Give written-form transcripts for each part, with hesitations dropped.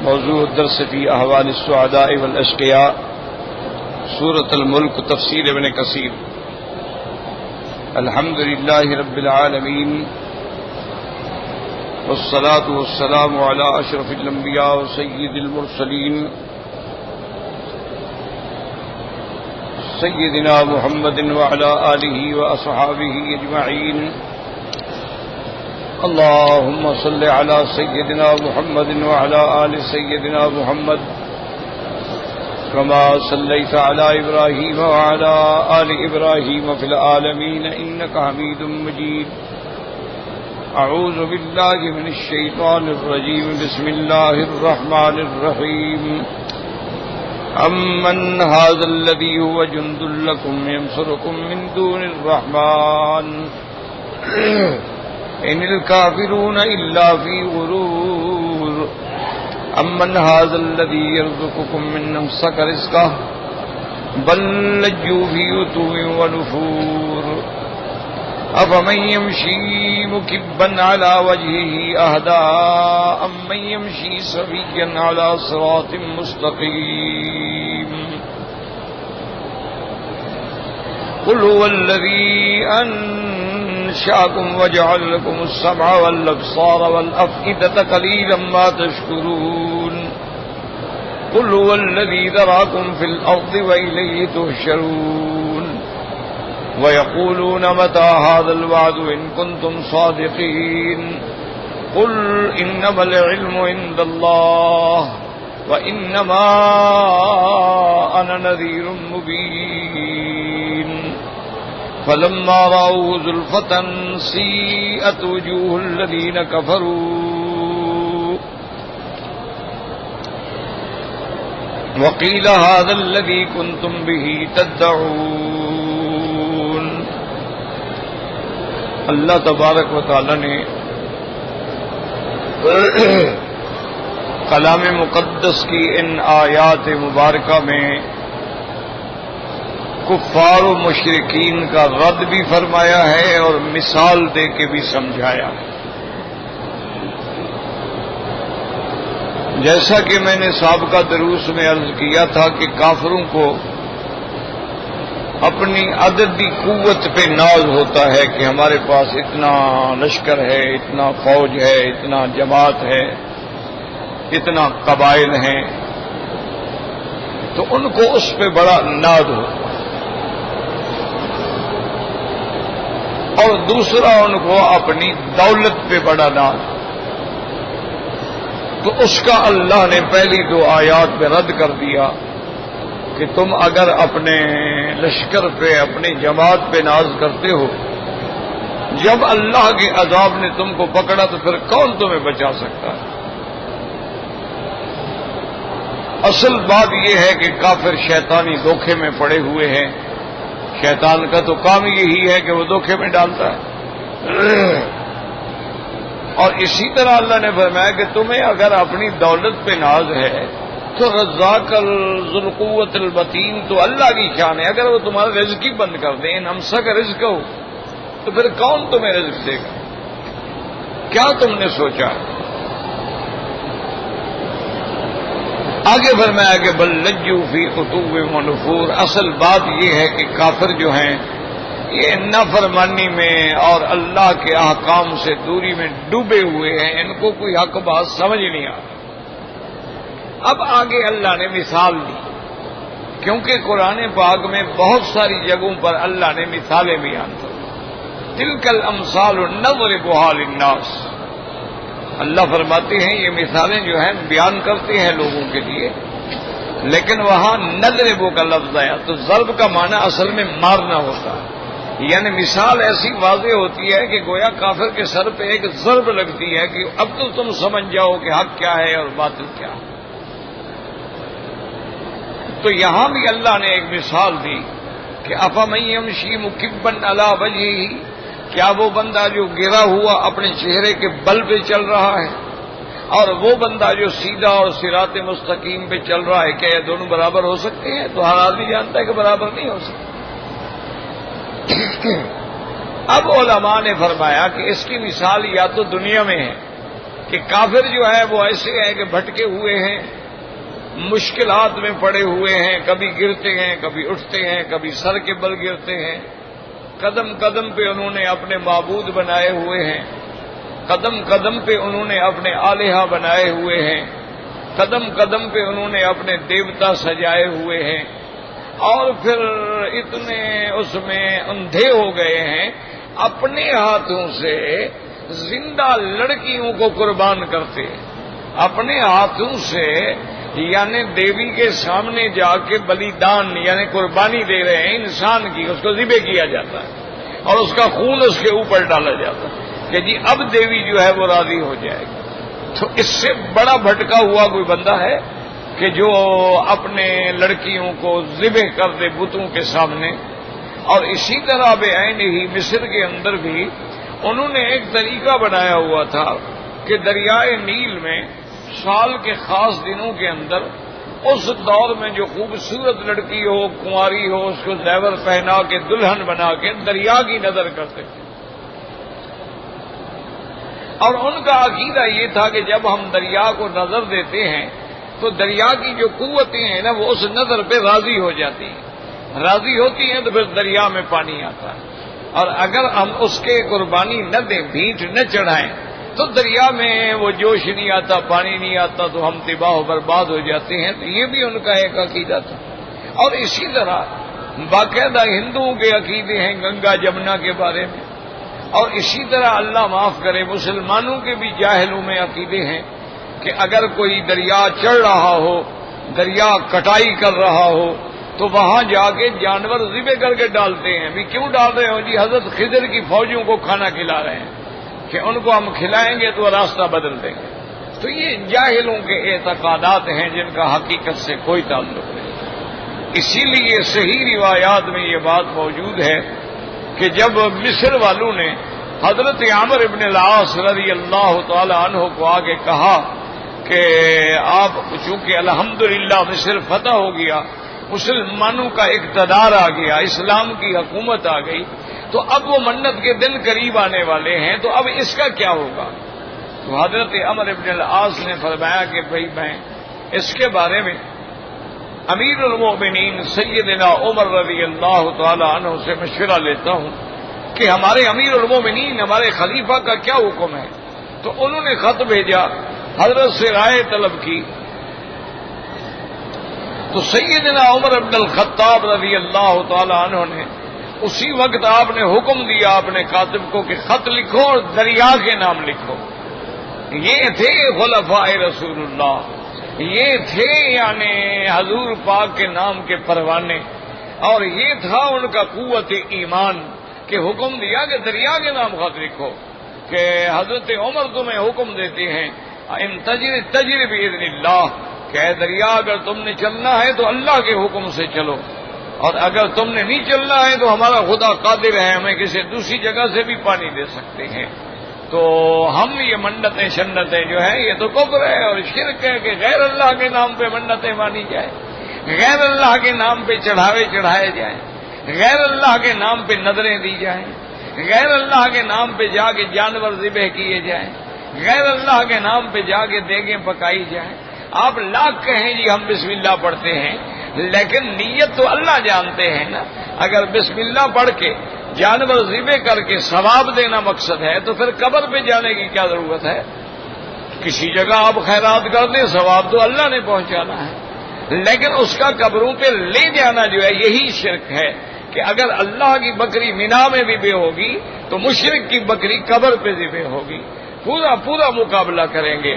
موضوع الدرس فی احوال السعداء والاشقیاء، سورۃ الملک، تفسیر ابن کثیر۔ الحمد للہ رب العالمین، والصلاة والسلام علی اشرف الانبیاء وسید المرسلین سیدنا محمد وعلی آلہ واصحابہ اجمعین۔ اللهم صل على سيدنا محمد وعلى آل سيدنا محمد كما صليت على إبراهيم وعلى آل إبراهيم في العالمين إنك حميد مجيد۔ أعوذ بالله من الشيطان الرجيم، بسم الله الرحمن الرحيم۔ أمن هذا الذي هو جند لكم ينصركم من دون الرحمن إن الكافرون إلا في غرور۔ أمن هذا الذي يرزقكم من أمسك رزقه بل لجوا في عتو ونفور۔ أفمن يمشي مكبا على وجهه أهدى أمن يمشي سويا على صراط مستقيم۔ قل هو الذي أنشأكم وجعل لكم السمع والأبصار والأفئدة قليلا ما تشكرون۔ قل هو الذي ذراكم في الأرض وإليه تحشرون۔ ويقولون متى هذا الوعد إن كنتم صادقين۔ قل إنما العلم عند الله وإنما أنا نذير مبين۔ فلما رأوه زلفة سيئت وجوه الذين كفروا وقيل هذا الذي كنتم به تدعون۔ اللہ تبارک و تعالی نے کلام مقدس کی ان آیات مبارکہ میں کفار و مشرکین کا رد بھی فرمایا ہے اور مثال دے کے بھی سمجھایا ہے۔ جیسا کہ میں نے سابقہ دروس میں عرض کیا تھا کہ کافروں کو اپنی عددی قوت پہ ناز ہوتا ہے کہ ہمارے پاس اتنا لشکر ہے، اتنا فوج ہے، اتنا جماعت ہے، اتنا قبائل ہیں، تو ان کو اس پہ بڑا ناز ہوتا ہے۔ اور دوسرا ان کو اپنی دولت پہ بڑا ناز۔ تو اس کا اللہ نے پہلی دو آیات میں رد کر دیا کہ تم اگر اپنے لشکر پہ، اپنی جماعت پہ ناز کرتے ہو، جب اللہ کے عذاب نے تم کو پکڑا تو پھر کون تمہیں بچا سکتا ہے؟ اصل بات یہ ہے کہ کافر شیطانی دھوکے میں پڑے ہوئے ہیں۔ شیطان کا تو کام یہی ہے کہ وہ دھوکے میں ڈالتا ہے۔ اور اسی طرح اللہ نے فرمایا کہ تمہیں اگر اپنی دولت پہ ناز ہے تو رزاق ذو القوت المتین تو اللہ کی شان ہے۔ اگر وہ تمہارا رزق ہی بند کر دیں، ہمسا کا رزق ہو، تو پھر کون تمہیں رزق دے گا؟ کیا تم نے سوچا؟ آگے فرمایا کہ بل لجوا فی عتو ونفور۔ اصل بات یہ ہے کہ کافر جو ہیں یہ نافرمانی میں اور اللہ کے احکام سے دوری میں ڈوبے ہوئے ہیں، ان کو کوئی حق بات سمجھ نہیں آتا۔ اب آگے اللہ نے مثال دی، کیونکہ قرآن پاک میں بہت ساری جگہوں پر اللہ نے مثالیں بیان کی۔ تلک الامثال نضربها للناس۔ اللہ فرماتے ہیں یہ مثالیں جو ہیں بیان کرتے ہیں لوگوں کے لیے، لیکن وہاں نضرب کا لفظ آیا تو ضرب کا معنی اصل میں مارنا ہوتا ہے، یعنی مثال ایسی واضح ہوتی ہے کہ گویا کافر کے سر پہ ایک ضرب لگتی ہے کہ اب تو تم سمجھ جاؤ کہ حق کیا ہے اور باطل کیا ہے۔ تو یہاں بھی اللہ نے ایک مثال دی کہ افمن یمشی مکبا علی وجہہ، کیا وہ بندہ جو گرا ہوا اپنے چہرے کے بل پہ چل رہا ہے اور وہ بندہ جو سیدھا اور صراط مستقیم پہ چل رہا ہے، کیا یہ دونوں برابر ہو سکتے ہیں؟ تو ہر آدمی جانتا ہے کہ برابر نہیں ہو سکتے۔ اب علماء نے فرمایا کہ اس کی مثال یا تو دنیا میں ہے کہ کافر جو ہے وہ ایسے ہیں کہ بھٹکے ہوئے ہیں، مشکلات میں پڑے ہوئے ہیں، کبھی گرتے ہیں، کبھی اٹھتے ہیں، کبھی سر کے بل گرتے ہیں، قدم قدم پہ انہوں نے اپنے معبود بنائے ہوئے ہیں، قدم قدم پہ انہوں نے اپنے آلہہ بنائے ہوئے ہیں، قدم قدم پہ انہوں نے اپنے دیوتا سجائے ہوئے ہیں، اور پھر اتنے اس میں اندھے ہو گئے ہیں، اپنے ہاتھوں سے زندہ لڑکیوں کو قربان کرتے، اپنے ہاتھوں سے یعنی دیوی کے سامنے جا کے بلیدان یعنی قربانی دے رہے ہیں انسان کی، اس کو ذبح کیا جاتا ہے اور اس کا خون اس کے اوپر ڈالا جاتا ہے کہ جی اب دیوی جو ہے وہ راضی ہو جائے گی۔ تو اس سے بڑا بھٹکا ہوا کوئی بندہ ہے کہ جو اپنے لڑکیوں کو ذبح کر دے بتوں کے سامنے؟ اور اسی طرح بے عین ہی مصر کے اندر بھی انہوں نے ایک طریقہ بنایا ہوا تھا کہ دریائے نیل میں سال کے خاص دنوں کے اندر اس دور میں جو خوبصورت لڑکی ہو، کنواری ہو، اس کو زیور پہنا کے دلہن بنا کے دریا کی نظر کرتے تھے، اور ان کا عقیدہ یہ تھا کہ جب ہم دریا کو نظر دیتے ہیں تو دریا کی جو قوتیں ہیں نا وہ اس نظر پہ راضی ہو جاتی ہیں، راضی ہوتی ہیں تو پھر دریا میں پانی آتا ہے، اور اگر ہم اس کے قربانی نہ دیں، بھیٹ نہ چڑھائیں تو دریا میں وہ جوش نہیں آتا، پانی نہیں آتا، تو ہم تباہ و برباد ہو جاتے ہیں۔ تو یہ بھی ان کا ایک عقیدہ تھا۔ اور اسی طرح باقاعدہ ہندوؤں کے عقیدے ہیں گنگا جمنا کے بارے میں، اور اسی طرح اللہ معاف کرے مسلمانوں کے بھی جاہلوں میں عقیدے ہیں کہ اگر کوئی دریا چڑھ رہا ہو، دریا کٹائی کر رہا ہو، تو وہاں جا کے جانور ذبح کر کے ڈالتے ہیں۔ بھی کیوں ڈال رہے ہو؟ جی حضرت خضر کی فوجوں کو کھانا کھلا رہے ہیں کہ ان کو ہم کھلائیں گے تو راستہ بدل دیں گے۔ تو یہ جاہلوں کے اعتقادات ہیں جن کا حقیقت سے کوئی تعلق نہیں۔ اسی لیے صحیح روایات میں یہ بات موجود ہے کہ جب مصر والوں نے حضرت عمرو ابن العاص رضی اللہ تعالی عنہ کو آگے کہا کہ آپ چونکہ الحمدللہ مصر فتح ہو گیا، مسلمانوں کا اقتدار آ گیا، اسلام کی حکومت آ گئی، تو اب وہ منت کے دن قریب آنے والے ہیں، تو اب اس کا کیا ہوگا؟ تو حضرت عمرو ابن العاص نے فرمایا کہ بھائی میں اس کے بارے میں امیر المومنین سیدنا عمر رضی اللہ تعالی عنہ سے مشورہ لیتا ہوں کہ ہمارے امیر المومنین ہمارے خلیفہ کا کیا حکم ہے۔ تو انہوں نے خط بھیجا، حضرت سے رائے طلب کی، تو سیدنا عمر بن الخطاب رضی اللہ تعالی عنہ نے اسی وقت آپ نے حکم دیا اپنے کاتب کو کہ خط لکھو اور دریا کے نام لکھو۔ یہ تھے خلفائے رسول اللہ، یہ تھے یعنی حضور پاک کے نام کے پروانے، اور یہ تھا ان کا قوت ایمان کہ حکم دیا کہ دریا کے نام خط لکھو، کہ حضرت عمر تمہیں حکم دیتے ہیں ان تجر باذن اللہ، کہ اے دریا اگر تم نے چلنا ہے تو اللہ کے حکم سے چلو، اور اگر تم نے نہیں چلنا ہے تو ہمارا خدا قادر ہے، ہمیں کسی دوسری جگہ سے بھی پانی دے سکتے ہیں۔ تو ہم یہ منتیں شنتیں جو ہیں یہ تو کفر ہے اور شرک ہے کہ غیر اللہ کے نام پہ منتیں مانی جائیں، غیر اللہ کے نام پہ چڑھاوے چڑھائے جائیں، غیر اللہ کے نام پہ نظریں دی جائیں، غیر اللہ کے نام پہ جا کے جانور ذبح کیے جائیں، غیر اللہ کے نام پہ جا کے دیگیں پکائی جائیں۔ آپ لاکھ کہیں جی ہم بسم اللہ پڑھتے ہیں، لیکن نیت تو اللہ جانتے ہیں نا۔ اگر بسم اللہ پڑھ کے جانور ذبح کر کے ثواب دینا مقصد ہے تو پھر قبر پہ جانے کی کیا ضرورت ہے؟ کسی جگہ آپ خیرات کر دیں، ثواب تو اللہ نے پہنچانا ہے، لیکن اس کا قبروں پہ لے جانا جو ہے یہی شرک ہے کہ اگر اللہ کی بکری مینا میں ذبح ہوگی تو مشرک کی بکری قبر پہ ذبح ہوگی۔ پورا مقابلہ کریں گے۔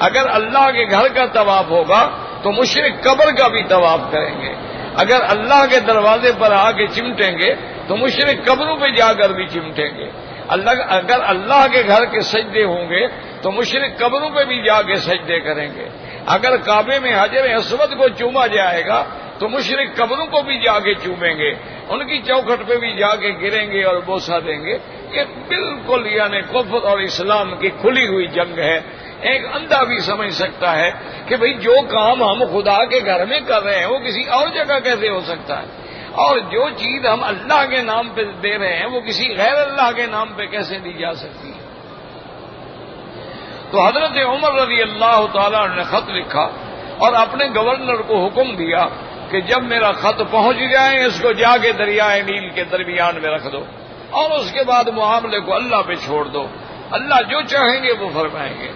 اگر اللہ کے گھر کا طواف ہوگا تو مشرک قبر کا بھی طواف کریں گے، اگر اللہ کے دروازے پر آ کے چمٹیں گے تو مشرک قبروں پہ جا کر بھی چمٹیں گے، اگر اللہ کے گھر کے سجدے ہوں گے تو مشرک قبروں پہ بھی جا کے سجدے کریں گے، اگر کعبے میں حجر اسود کو چوما جائے گا تو مشرک قبروں کو بھی جا کے چومیں گے، ان کی چوکھٹ پہ بھی جا کے گریں گے اور بوسہ دیں گے۔ یہ بالکل یعنی کفر اور اسلام کی کھلی ہوئی جنگ ہے۔ ایک اندھا بھی سمجھ سکتا ہے کہ بھئی جو کام ہم خدا کے گھر میں کر رہے ہیں وہ کسی اور جگہ کیسے ہو سکتا ہے، اور جو چیز ہم اللہ کے نام پہ دے رہے ہیں وہ کسی غیر اللہ کے نام پہ کیسے دی جا سکتی ہے۔ تو حضرت عمر رضی اللہ تعالیٰ نے خط لکھا اور اپنے گورنر کو حکم دیا کہ جب میرا خط پہنچ جائے اس کو جا کے دریائے نیل کے درمیان میں رکھ دو اور اس کے بعد معاملے کو اللہ پہ چھوڑ دو، اللہ جو چاہیں گے وہ فرمائیں گے۔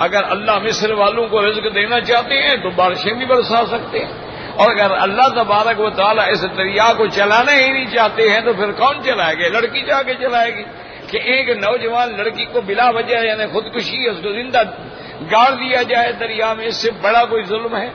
اگر اللہ مصر والوں کو رزق دینا چاہتے ہیں تو بارشیں بھی برسا سکتے ہیں، اور اگر اللہ تبارک و تعالیٰ اس دریا کو چلانا ہی نہیں چاہتے ہیں تو پھر کون چلائے گا؟ لڑکی جا کے چلائے گی کہ ایک نوجوان لڑکی کو بلا وجہ یعنی خودکشی اس کو زندہ گاڑ دیا جائے دریا میں، اس سے بڑا کوئی ظلم ہے؟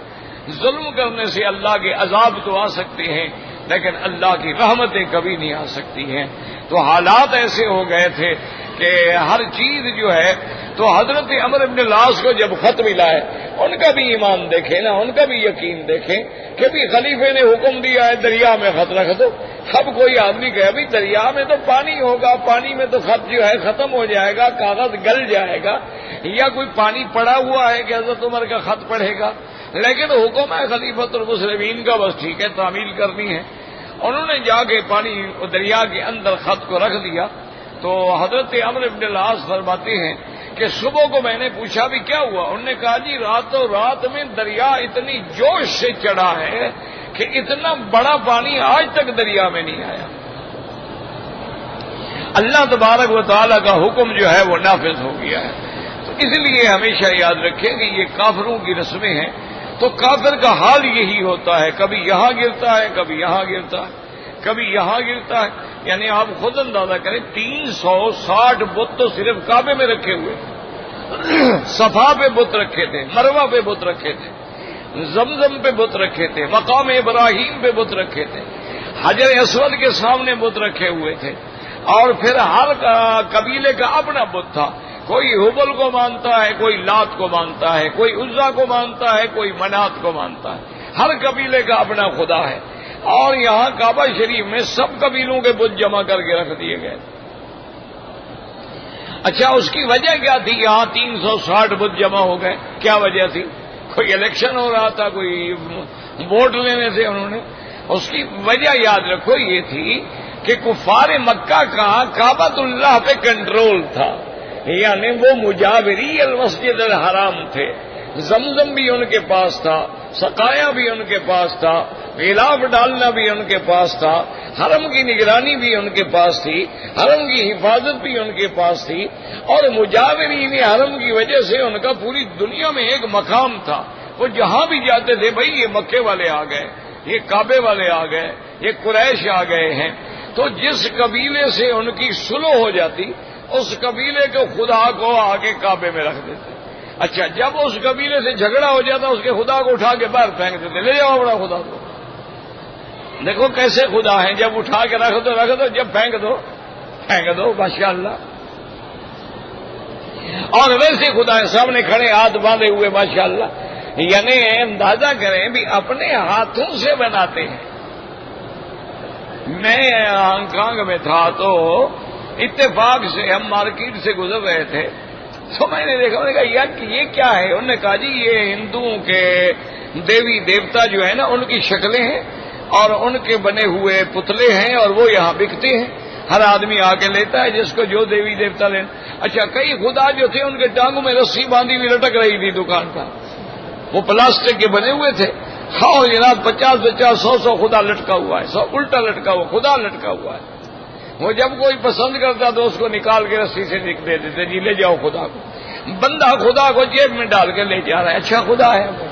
ظلم کرنے سے اللہ کے عذاب تو آ سکتے ہیں لیکن اللہ کی رحمتیں کبھی نہیں آ سکتی ہیں۔ تو حالات ایسے ہو گئے تھے کہ ہر چیز جو ہے، تو حضرت عمرو بن العاص کو جب خط ملا ہے ان کا بھی ایمان دیکھیں نا، ان کا بھی یقین دیکھیں کہ بھی خلیفے نے حکم دیا ہے دریا میں خط رکھ دو۔ اب کوئی آدمی کہے بھی دریا میں تو پانی ہوگا، پانی میں تو خط جو ہے ختم ہو جائے گا، کاغذ گل جائے گا، یا کوئی پانی پڑا ہوا ہے کہ حضرت عمر کا خط پڑھے گا، لیکن حکم ہے خلیفۃ المسلمین کا، بس ٹھیک ہے تعمیل کرنی ہے۔ انہوں نے جا کے پانی دریا کے اندر خط کو رکھ دیا۔ تو حضرت عمرو بن العاص فرماتے ہیں کہ صبح کو میں نے پوچھا بھی کیا ہوا، انہوں نے کہا جی راتوں رات میں دریا اتنی جوش سے چڑھا ہے کہ اتنا بڑا پانی آج تک دریا میں نہیں آیا۔ اللہ تبارک و تعالیٰ کا حکم جو ہے وہ نافذ ہو گیا ہے۔ تو اس لیے ہمیشہ یاد رکھیں کہ یہ کافروں کی رسمیں ہیں، تو کافر کا حال یہی ہوتا ہے، کبھی یہاں گرتا ہے، کبھی یہاں گرتا ہے، کبھی یہاں گرتا ہے۔ یعنی آپ خود اندازہ کریں 360 بت تو صرف کعبے میں رکھے ہوئے، صفا پہ بت رکھے تھے، مروہ پہ بت رکھے تھے، زمزم پہ بت رکھے تھے، مقام ابراہیم پہ بت رکھے تھے، حجر اسود کے سامنے بت رکھے ہوئے تھے، اور پھر ہر قبیلے کا اپنا بت تھا۔ کوئی حبل کو مانتا ہے، کوئی لات کو مانتا ہے، کوئی عزا کو مانتا ہے، کوئی منات کو مانتا ہے، ہر قبیلے کا اپنا خدا ہے۔ اور یہاں کعبہ شریف میں سب قبیلوں کے بت جمع کر کے رکھ دیے گئے۔ اچھا اس کی وجہ کیا تھی؟ یہاں 360 بت جمع ہو گئے، کیا وجہ تھی؟ کوئی الیکشن ہو رہا تھا، کوئی ووٹ لینے تھے انہوں نے؟ اس کی وجہ یاد رکھو یہ تھی کہ کفار مکہ کا کعبۃ اللہ پہ کنٹرول تھا، یعنی وہ مجاوری المسجد الحرام تھے، زمزم بھی ان کے پاس تھا، سقایا بھی ان کے پاس تھا، غلاف ڈالنا بھی ان کے پاس تھا، حرم کی نگرانی بھی ان کے پاس تھی، حرم کی حفاظت بھی ان کے پاس تھی، اور مجاورین حرم کی وجہ سے ان کا پوری دنیا میں ایک مقام تھا۔ وہ جہاں بھی جاتے تھے بھائی یہ مکے والے آ گئے، یہ کعبے والے آ گئے، یہ قریش آ گئے ہیں، تو جس قبیلے سے ان کی سلو ہو جاتی اس قبیلے کے خدا کو آگے کعبے میں رکھ دیتے۔ اچھا جب اس قبیلے سے جھگڑا ہو جاتا اس کے خدا کو اٹھا کے باہر پھینک دیتے، لے جاؤ بڑا خدا کو۔ دیکھو کیسے خدا ہیں، جب اٹھا کے رکھ دو، جب پھینک دو ماشاءاللہ۔ اور ویسے خدا سامنے کھڑے ہاتھ باندھے ہوئے ماشاءاللہ، یعنی اندازہ کریں بھی اپنے ہاتھوں سے بناتے ہیں۔ میں ہانگ کانگ میں تھا تو اتفاق سے ہم مارکیٹ سے گزر رہے تھے، تو میں نے دیکھا، میں نے کہا یار یہ کیا ہے؟ انہوں نے کہا جی یہ ہندوؤں کے دیوی دیوتا جو ہے نا ان کی شکلیں ہیں اور ان کے بنے ہوئے پتلے ہیں، اور وہ یہاں بکتے ہیں، ہر آدمی آ کے لیتا ہے جس کو جو دیوی دیوتا لینا۔ اچھا کئی خدا جو تھے ان کے ٹانگوں میں رسی باندھی ہوئی لٹک رہی تھی دکان پر، وہ پلاسٹک کے بنے ہوئے تھے۔ ہاں جناب 50 100 خدا لٹکا ہوا ہے، 100 الٹا لٹکا ہوا، خدا لٹکا ہوا ہے۔ وہ جب کوئی پسند کرتا تو اس کو نکال کے رسی سے دے دیتے، جی لے جاؤ خدا کو۔ بندہ خدا کو جیب میں ڈال کے لے جا رہا ہے، اچھا خدا ہے وہ؟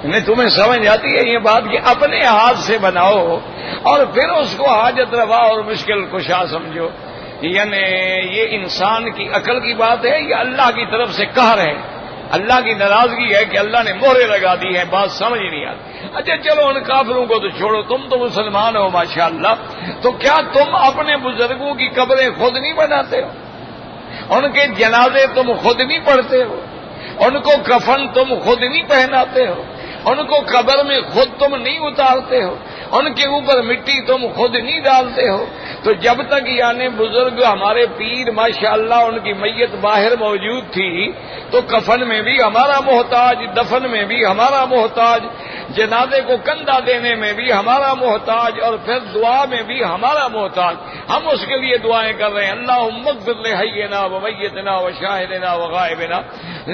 نہیں تمہیں سمجھ آتی ہے یہ بات کہ اپنے ہاتھ سے بناؤ اور پھر اس کو حاجت روا اور مشکل کشا سمجھو؟ یعنی یہ انسان کی عقل کی بات ہے یا اللہ کی طرف سے قہر ہے؟ اللہ کی ناراضگی ہے کہ اللہ نے مہرے لگا دی ہیں، بات سمجھ نہیں آتی۔ اچھا چلو ان کافروں کو تو چھوڑو، تم تو مسلمان ہو ماشاءاللہ، تو کیا تم اپنے بزرگوں کی قبریں خود نہیں بناتے ہو؟ ان کے جنازے تم خود نہیں پڑھتے ہو؟ ان کو کفن تم خود نہیں پہناتے ہو؟ ان کو قبر میں خود تم نہیں اتارتے ہو؟ ان کے اوپر مٹی تم خود نہیں ڈالتے ہو. تو جب تک یعنی بزرگ ہمارے پیر ماشاءاللہ ان کی میت باہر موجود تھی تو کفن میں بھی ہمارا محتاج، دفن میں بھی ہمارا محتاج، جنازے کو کندھا دینے میں بھی ہمارا محتاج، اور پھر دعا میں بھی ہمارا محتاج. ہم اس کے لیے دعائیں کر رہے ہیں اللہم اغفر لحینا و میتنا و شاہدنا و غائبنا.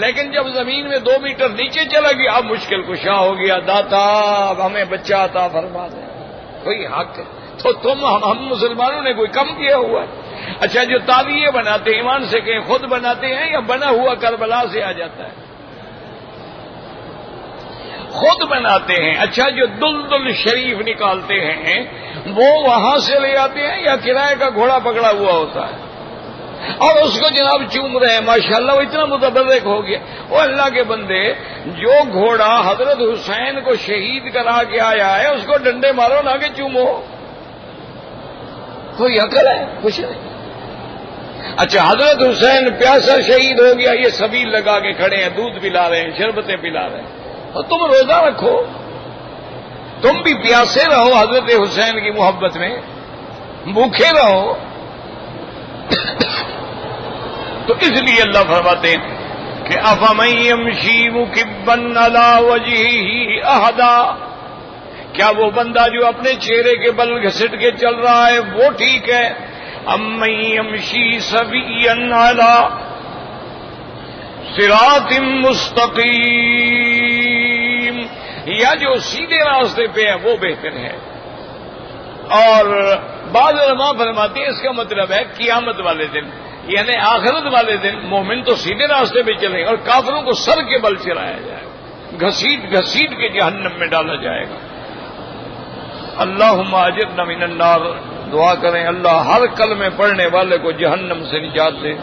لیکن جب زمین میں 2 میٹر نیچے چلا گیا اب مشکل کشا ہو گیا، داتا اب ہمیں بچہ عطا فرما دے. کوئی حق تو ہم مسلمانوں نے کوئی کم کیا ہوا ہے؟ اچھا جو تعویذ بناتے ہیں ایمان سے کہ خود بناتے ہیں یا بنا ہوا کربلا سے آ جاتا ہے؟ خود بناتے ہیں. اچھا جو دلدل شریف نکالتے ہیں وہ وہاں سے لے آتے ہیں یا کرائے کا گھوڑا پکڑا ہوا ہوتا ہے اور اس کو جناب چوم رہے ہیں؟ ماشاءاللہ وہ اتنا متبرک ہو گیا. وہ اللہ کے بندے، جو گھوڑا حضرت حسین کو شہید کرا کے آیا ہے اس کو ڈنڈے مارو نہ کہ چومو. کوئی عقل ہے؟ کچھ نہیں. اچھا حضرت حسین پیاسا شہید ہو گیا، یہ سبیل لگا کے کھڑے ہیں، دودھ پلا رہے ہیں، شربتیں پلا رہے ہیں. اور تم روزہ رکھو، تم بھی پیاسے رہو حضرت حسین کی محبت میں، بھوکے رہو. تو اس لیے اللہ فرماتے ہیں کہ افمن یمشی مکبا علی وجہہ اہدی، کیا وہ بندہ جو اپنے چہرے کے بل گھسٹ کے چل رہا ہے وہ ٹھیک ہے؟ امن یمشی سویا علی صراط مستقیم، یا جو سیدھے راستے پہ ہے وہ بہتر ہے. اور بعض علماء فرماتے ہیں اس کا مطلب ہے قیامت والے دن یعنی آخرت والے دن مومن تو سیدھے راستے پہ چلیں گے اور کافروں کو سر کے بل چلایا جائے گا، گھسیٹ گھسیٹ کے جہنم میں ڈالا جائے گا. اللہم اجرنا من النار. دعا کریں اللہ ہر کلمے پڑھنے والے کو جہنم سے نجات دے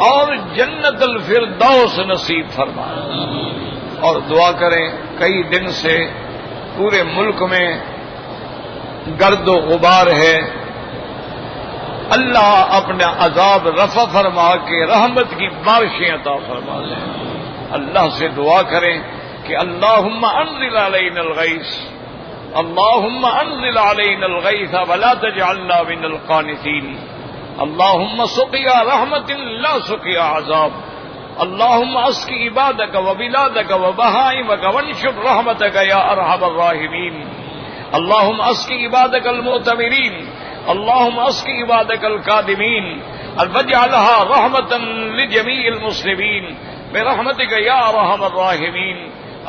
اور جنت الفردوس نصیب فرمائے. اور دعا کریں کئی دن سے پورے ملک میں گرد و غبار ہے، اللہ اپنا عذاب رفع فرما کے رحمت کی بارشیں عطا فرما دے. اللہ سے دعا کریں کہ اللہم انزل علینا الغیث، اللہم انزل علینا الغیث ولا تجعلنا من القانطین. اللہم سقیا رحمت لا سقیا عذاب. اللہم اسقی عبادک وبلادک وبہائمک وانشر رحمتک یا ارحم الراحمین. اللہم اسقی عبادک المعتمرین، اللہم اسقی عبادک القادمین، واجعلها رحمتا لجمیع المسلمین برحمتک یا ارحم الراحمین.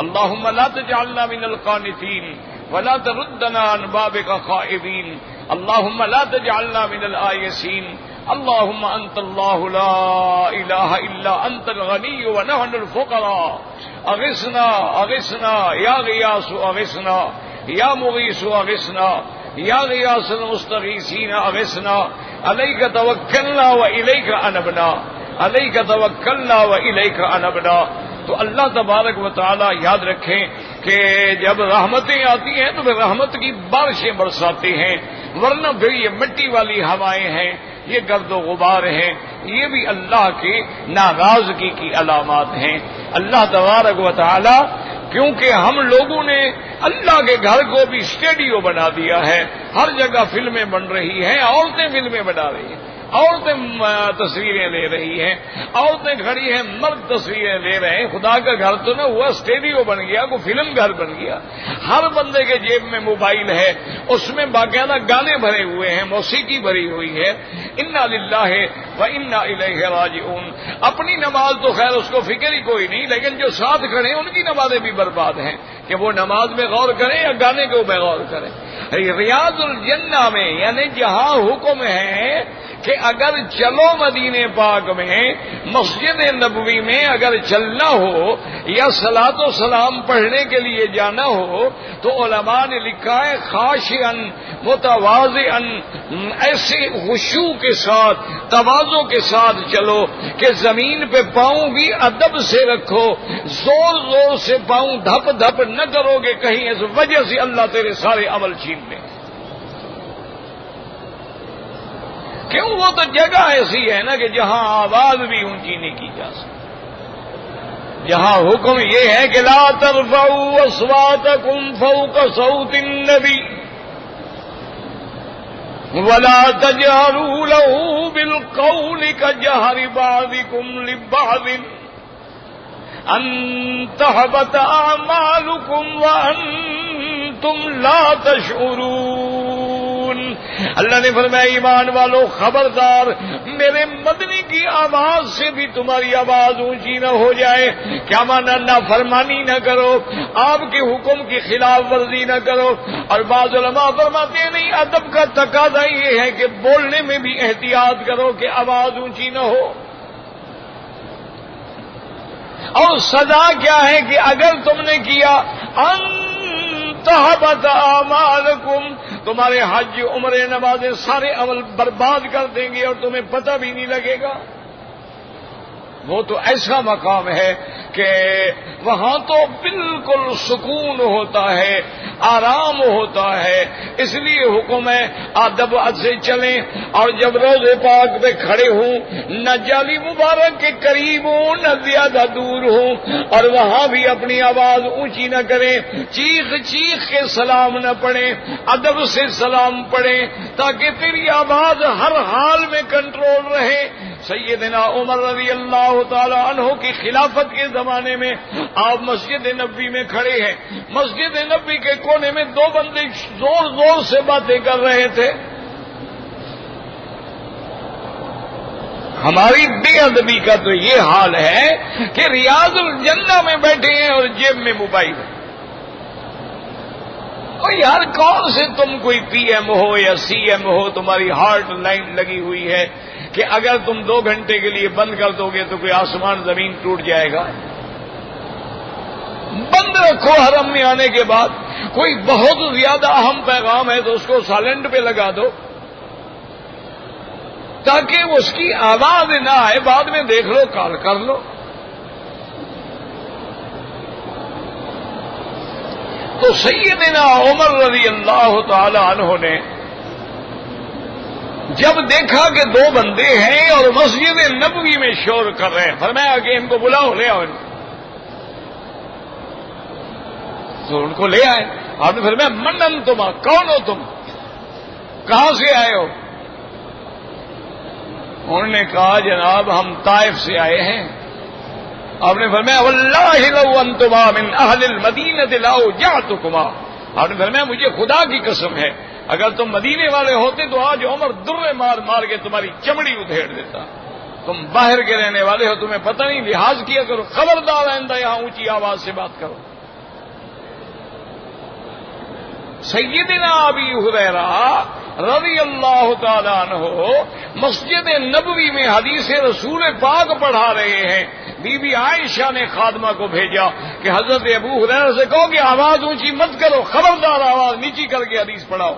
اللہم لا تجعلنا من القانتین ولا تردنا عن بابک خائبین. اللہم لا تجعلنا من الآیسین. اللہم انت اللہ لا الہ الا انت الغنی ونحن الفقراء. اغثنا اغثنا یا غیاث اغثنا یا مغیث اغثنا یا غیاث المستغیثین اغثنا. علیک توکلنا و الیک انبنا، علیک توکلنا و الیک انبنا. تو اللہ تبارک و تعالی یاد رکھیں کہ جب رحمتیں آتی ہیں تو پھر رحمت کی بارشیں برساتے ہیں، ورنہ پھر یہ مٹی والی ہوائیں ہیں، یہ گرد و غبار ہیں، یہ بھی اللہ کی ناراضگی کی علامات ہیں. اللہ تبارک و تعالی کیونکہ ہم لوگوں نے اللہ کے گھر کو بھی اسٹیڈیو بنا دیا ہے، ہر جگہ فلمیں بن رہی ہیں، عورتیں فلمیں بنا رہی ہیں، عورتیں تصویریں لے رہی ہیں، عورتیں کھڑی ہیں، مرد تصویریں لے رہے ہیں. خدا کا گھر تو نہ ہوا، اسٹیڈیو بن گیا، کوئی فلم گھر بن گیا. ہر بندے کے جیب میں موبائل ہے، اس میں باقاعدہ گانے بھرے ہوئے ہیں، موسیقی بھری ہوئی ہے. انا للہ و انا الیہ راجعون. اپنی نماز تو خیر اس کو فکر ہی کوئی نہیں، لیکن جو ساتھ کھڑے ہیں ان کی نمازیں بھی برباد ہیں کہ وہ نماز میں غور کریں یا گانے کو بے غور کریں. ریاض الجنہ میں یعنی جہاں حکم ہے کہ اگر چلو مدینے پاک میں مسجد نبوی میں اگر چلنا ہو یا صلاۃ و سلام پڑھنے کے لیے جانا ہو تو علماء نے لکھا ہے خاشعاً متواضعاً، ایسے خشوع کے ساتھ تواضع کے ساتھ چلو کہ زمین پہ پاؤں بھی ادب سے رکھو، زور زور سے پاؤں دھپ دھپ نہ کرو گے کہیں اس وجہ سے اللہ تیرے سارے عمل چھین لے. کیوں؟ وہ تو جگہ ایسی ہے نا کہ جہاں آواز بھی اونچی نہیں کی جا سکتی. یہاں حکم یہ ہے کہ لا ترفعوا اصواتکم فوق صوت النبی ولا تجهروا له بالقول كجهر بعضكم لبعض ان تحبط اعمالكم وانتم لا تشعرون۔ اللہ نے فرمایا ایمان والو خبردار میرے مدنی کی آواز سے بھی تمہاری آواز اونچی نہ ہو جائے۔ کیا مانا؟ نافرمانی نہ کرو، آپ کے حکم کی خلاف ورزی نہ کرو۔ اور بعض علماء فرماتے ہیں نہیں، ادب کا تقاضا یہ ہے کہ بولنے میں بھی احتیاط کرو کہ آواز اونچی نہ ہو۔ اور سزا کیا ہے کہ اگر تم نے کیا انتحبط اعمالکم، تمہارے حج عمرے نمازیں سارے عمل برباد کر دیں گے اور تمہیں پتہ بھی نہیں لگے گا۔ وہ تو ایسا مقام ہے کہ وہاں تو بالکل سکون ہوتا ہے، آرام ہوتا ہے۔ اس لیے حکم ہے ادب سے چلیں، اور جب روضے پاک پہ کھڑے ہوں نہ جالی مبارک کے قریب ہوں نہ زیادہ دور ہوں، اور وہاں بھی اپنی آواز اونچی نہ کریں، چیخ چیخ کے سلام نہ پڑھیں، ادب سے سلام پڑھیں تاکہ تیری آواز ہر حال میں کنٹرول رہے۔ سیدنا عمر رضی اللہ تعالی عنہ کی خلافت کے زمانے میں آپ مسجد نبوی میں کھڑے ہیں، مسجد نبوی کے کونے میں دو بندے زور زور سے باتیں کر رہے تھے۔ ہماری بے ادبی کا تو یہ حال ہے کہ ریاض الجنہ میں بیٹھے ہیں اور جیب میں موبائل ہے۔ اور یار کون سے تم کوئی پی ایم ہو یا سی ایم ہو، تمہاری ہارٹ لائن لگی ہوئی ہے کہ اگر تم 2 گھنٹے کے لیے بند کر دو گے تو کوئی آسمان زمین ٹوٹ جائے گا؟ بند رکھو حرم میں آنے کے بعد، کوئی بہت زیادہ اہم پیغام ہے تو اس کو سائلنٹ پہ لگا دو تاکہ اس کی آواز نہ آئے، بعد میں دیکھ لو، کال کر لو۔ تو سیدنا عمر رضی اللہ تعالی عنہ نے جب دیکھا کہ 2 بندے ہیں اور مسجد نبوی میں شور کر رہے ہیں، فرمایا کہ ان کو بلاؤ، لے آؤ ان کو۔ تو ان کو لے آئے۔ آپ نے فرمایا من انتم، کون ہو تم، کہاں سے آئے ہو؟ انہوں نے کہا جناب ہم طائف سے آئے ہیں۔ آپ نے فرمایا واللہ لو انتما من اہل المدینہ لاوجعتکما، آپ نے فرمایا مجھے خدا کی قسم ہے اگر تم مدینے والے ہوتے تو آج عمر درے مار مار کے تمہاری چمڑی ادھیڑ دیتا۔ تم باہر کے رہنے والے ہو، تمہیں پتہ نہیں، لحاظ کیا کرو، خبردار آئندہ یہاں اونچی آواز سے بات کرو۔ سیدنا ابی ہریرہ رضی اللہ تعالی عنہ مسجد نبوی میں حدیث رسول پاک پڑھا رہے ہیں۔ بی بی عائشہ نے خادمہ کو بھیجا کہ حضرت ابو ہریرہ سے کہو کہ آواز اونچی مت کرو، خبردار آواز نیچی کر کے حدیث پڑھاؤ۔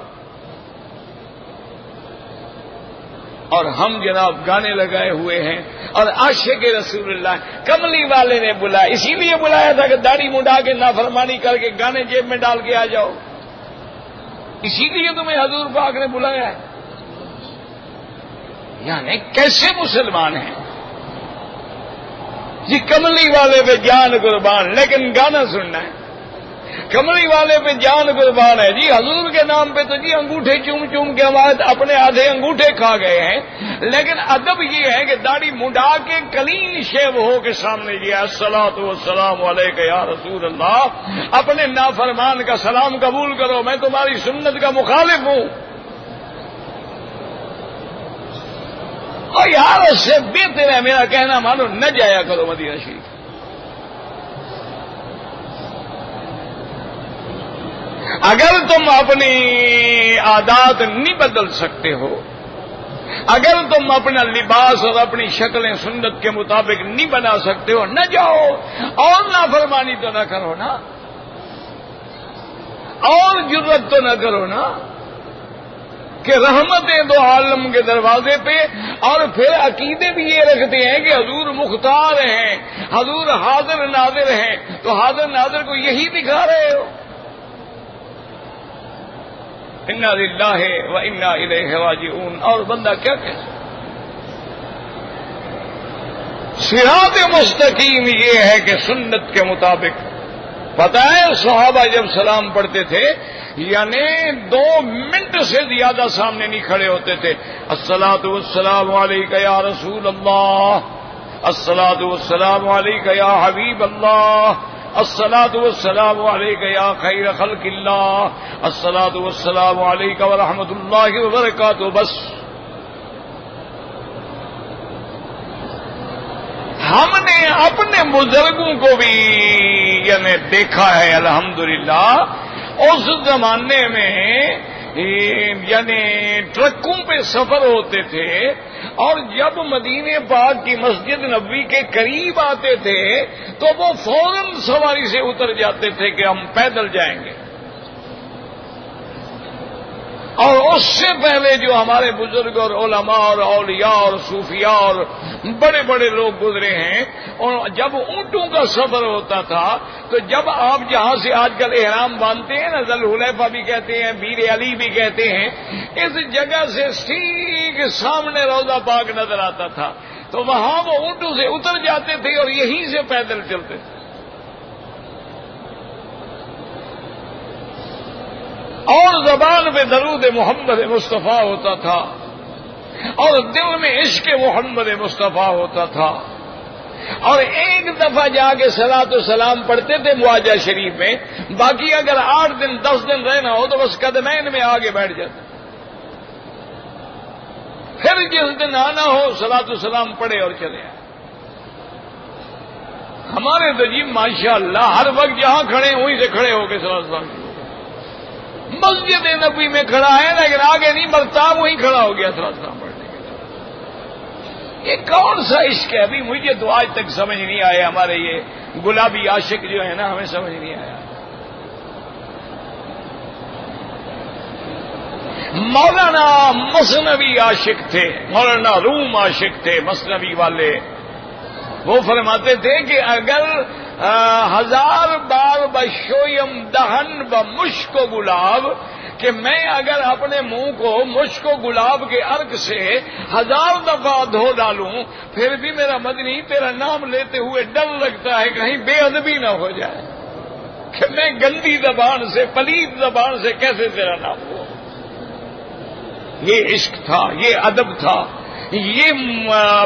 اور ہم جناب گانے لگائے ہوئے ہیں، اور عاشق رسول اللہ کملی والے نے بلایا، اسی لیے بلایا تھا کہ داڑھی منڈا کے نافرمانی کر کے گانے جیب میں ڈال کے آ جاؤ، اسی لیے تمہیں حضور پاک نے بلایا ہے۔ یعنی کیسے مسلمان ہیں جی، کملی والے پہ جان قربان، لیکن گانا سننا ہے۔ کملی والے پہ جان قربان ہے جی، حضور کے نام پہ تو جی انگوٹھے چوم چوم کے ہمارے اپنے آدھے انگوٹھے کھا گئے ہیں، لیکن ادب یہ ہے کہ داڑھی منڈا کے کلین شیو ہو کے سامنے گیا الصلاۃ والسلام علیک یا رسول اللہ، اپنے نافرمان کا سلام قبول کرو، میں تمہاری سنت کا مخالف ہوں۔ اور یار اس سے بہتر ہے میرا کہنا مانو نہ جایا کرو مدینہ شریف۔ اگر تم اپنی عادات نہیں بدل سکتے ہو، اگر تم اپنا لباس اور اپنی شکلیں سنت کے مطابق نہیں بنا سکتے ہو، نہ جاؤ، اور نافرمانی تو نہ کرو نا، اور جرت تو نہ کرو نا کہ رحمتیں دو عالم کے دروازے پہ، اور پھر عقیدے بھی یہ رکھتے ہیں کہ حضور مختار ہیں، حضور حاضر ناظر ہیں، تو حاضر ناظر کو یہی دکھا رہے ہو۔ انا للہ و انا الیہ راجعون، اور بندہ کیا کہے؟ صراط مستقیم یہ ہے کہ سنت کے مطابق. پتہ ہے صحابہ جب سلام پڑھتے تھے یعنی 2 منٹ سے زیادہ سامنے نہیں کھڑے ہوتے تھے. الصلاۃ والسلام علیک یا رسول اللہ، الصلاۃ والسلام علیک یا حبیب اللہ، الصلاۃ والسلام علیک یا خیر خلق اللہ، الصلاۃ والسلام علیک ورحمۃ اللہ وبرکاتہ. بس ہم نے اپنے بزرگوں کو بھی یعنی دیکھا ہے الحمدللہ. اس زمانے میں یعنی ٹرکوں پہ سفر ہوتے تھے اور جب مدینے پاک کی مسجد نبوی کے قریب آتے تھے تو وہ فوراً سواری سے اتر جاتے تھے کہ ہم پیدل جائیں گے. اور اس سے پہلے جو ہمارے بزرگ اور علماء اور اولیاء اور صوفیاء اور بڑے بڑے لوگ گزرے ہیں، اور جب اونٹوں کا سفر ہوتا تھا تو جب آپ جہاں سے آج کل احرام باندھتے ہیں نا، ذل حلیفہ بھی کہتے ہیں، بیر علی بھی کہتے ہیں، اس جگہ سے ٹھیک سامنے روضہ پاک نظر آتا تھا. تو وہاں وہ اونٹوں سے اتر جاتے تھے اور یہیں سے پیدل چلتے تھے. اور زبان پہ درود محمد مصطفیٰ ہوتا تھا اور دل میں عشق محمد مصطفیٰ ہوتا تھا. اور ایک دفعہ جا کے صلاۃ و سلام پڑھتے تھے معاجہ شریف میں، باقی اگر 8 دن 10 دن رہنا ہو تو بس قدمین میں آگے بیٹھ جاتے. پھر جس دن آنا ہو صلاۃ و سلام پڑھے اور چلے آئے. ہمارے تو جی ماشاء اللہ ہر وقت جہاں کھڑے ہیں وہیں سے کھڑے ہو کے صلاۃ و سلام شروع. مسجد نبوی میں کھڑا ہے لیکن آگے نہیں بڑھتا، وہیں کھڑا ہو گیا صلاۃ و سلام پڑھنے کے لیے. یہ کون سا عشق ہے؟ ابھی مجھے تو آج تک سمجھ نہیں آیا. ہمارے یہ گلابی عاشق جو ہے نا، ہمیں سمجھ نہیں آیا. مولانا مثنوی عاشق تھے، مولانا روم عاشق تھے مثنوی والے. وہ فرماتے تھے کہ اگر 1000 بار بشویم دہن ب مشک و گلاب، کہ میں اگر اپنے منہ کو مشک و گلاب کے عرق سے 1000 دفعہ دھو ڈالوں پھر بھی میرا مدنی تیرا نام لیتے ہوئے ڈر لگتا ہے کہیں بے ادبی نہ ہو جائے، کہ میں گندی زبان سے پلید زبان سے کیسے تیرا نام ہو. یہ عشق تھا، یہ ادب تھا، یہ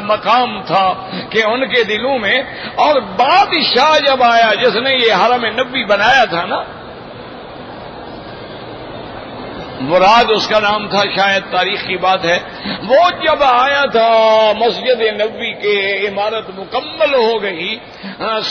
مقام تھا کہ ان کے دلوں میں. اور بادشاہ جب آیا جس نے یہ حرم نبوی بنایا تھا نا، مراد اس کا نام تھا، شاید تاریخ کی بات ہے، وہ جب آیا تھا مسجد نبوی کے عمارت مکمل ہو گئی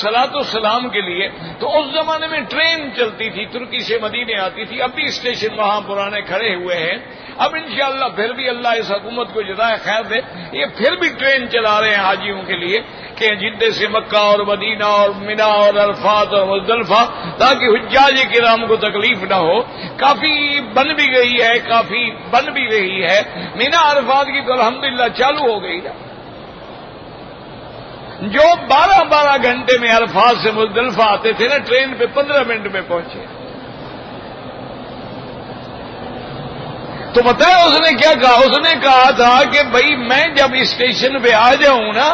صلاۃ السلام کے لیے، تو اس زمانے میں ٹرین چلتی تھی، ترکی سے مدینے آتی تھی. اب بھی اسٹیشن وہاں پرانے کھڑے ہوئے ہیں. اب انشاءاللہ پھر بھی اللہ اس حکومت کو جزائے خیر دے، یہ پھر بھی ٹرین چلا رہے ہیں حاجیوں کے لیے کہ جدہ سے مکہ اور مدینہ اور مینا اور عرفات اور مزدلفہ، تاکہ حجاج کرام کو تکلیف نہ ہو. کافی بن بھی گئی ہے، کافی بن بھی رہی ہے. مینا عرفات کی تو الحمدللہ چالو ہو گئی نا. جو 12 گھنٹے میں عرفات سے مزدلفہ آتے تھے نا، ٹرین پہ 15 منٹ میں پہنچے. تو بتایا اس نے کیا کہا؟ اس نے کہا تھا کہ بھائی میں جب اسٹیشن پہ آ جاؤں نا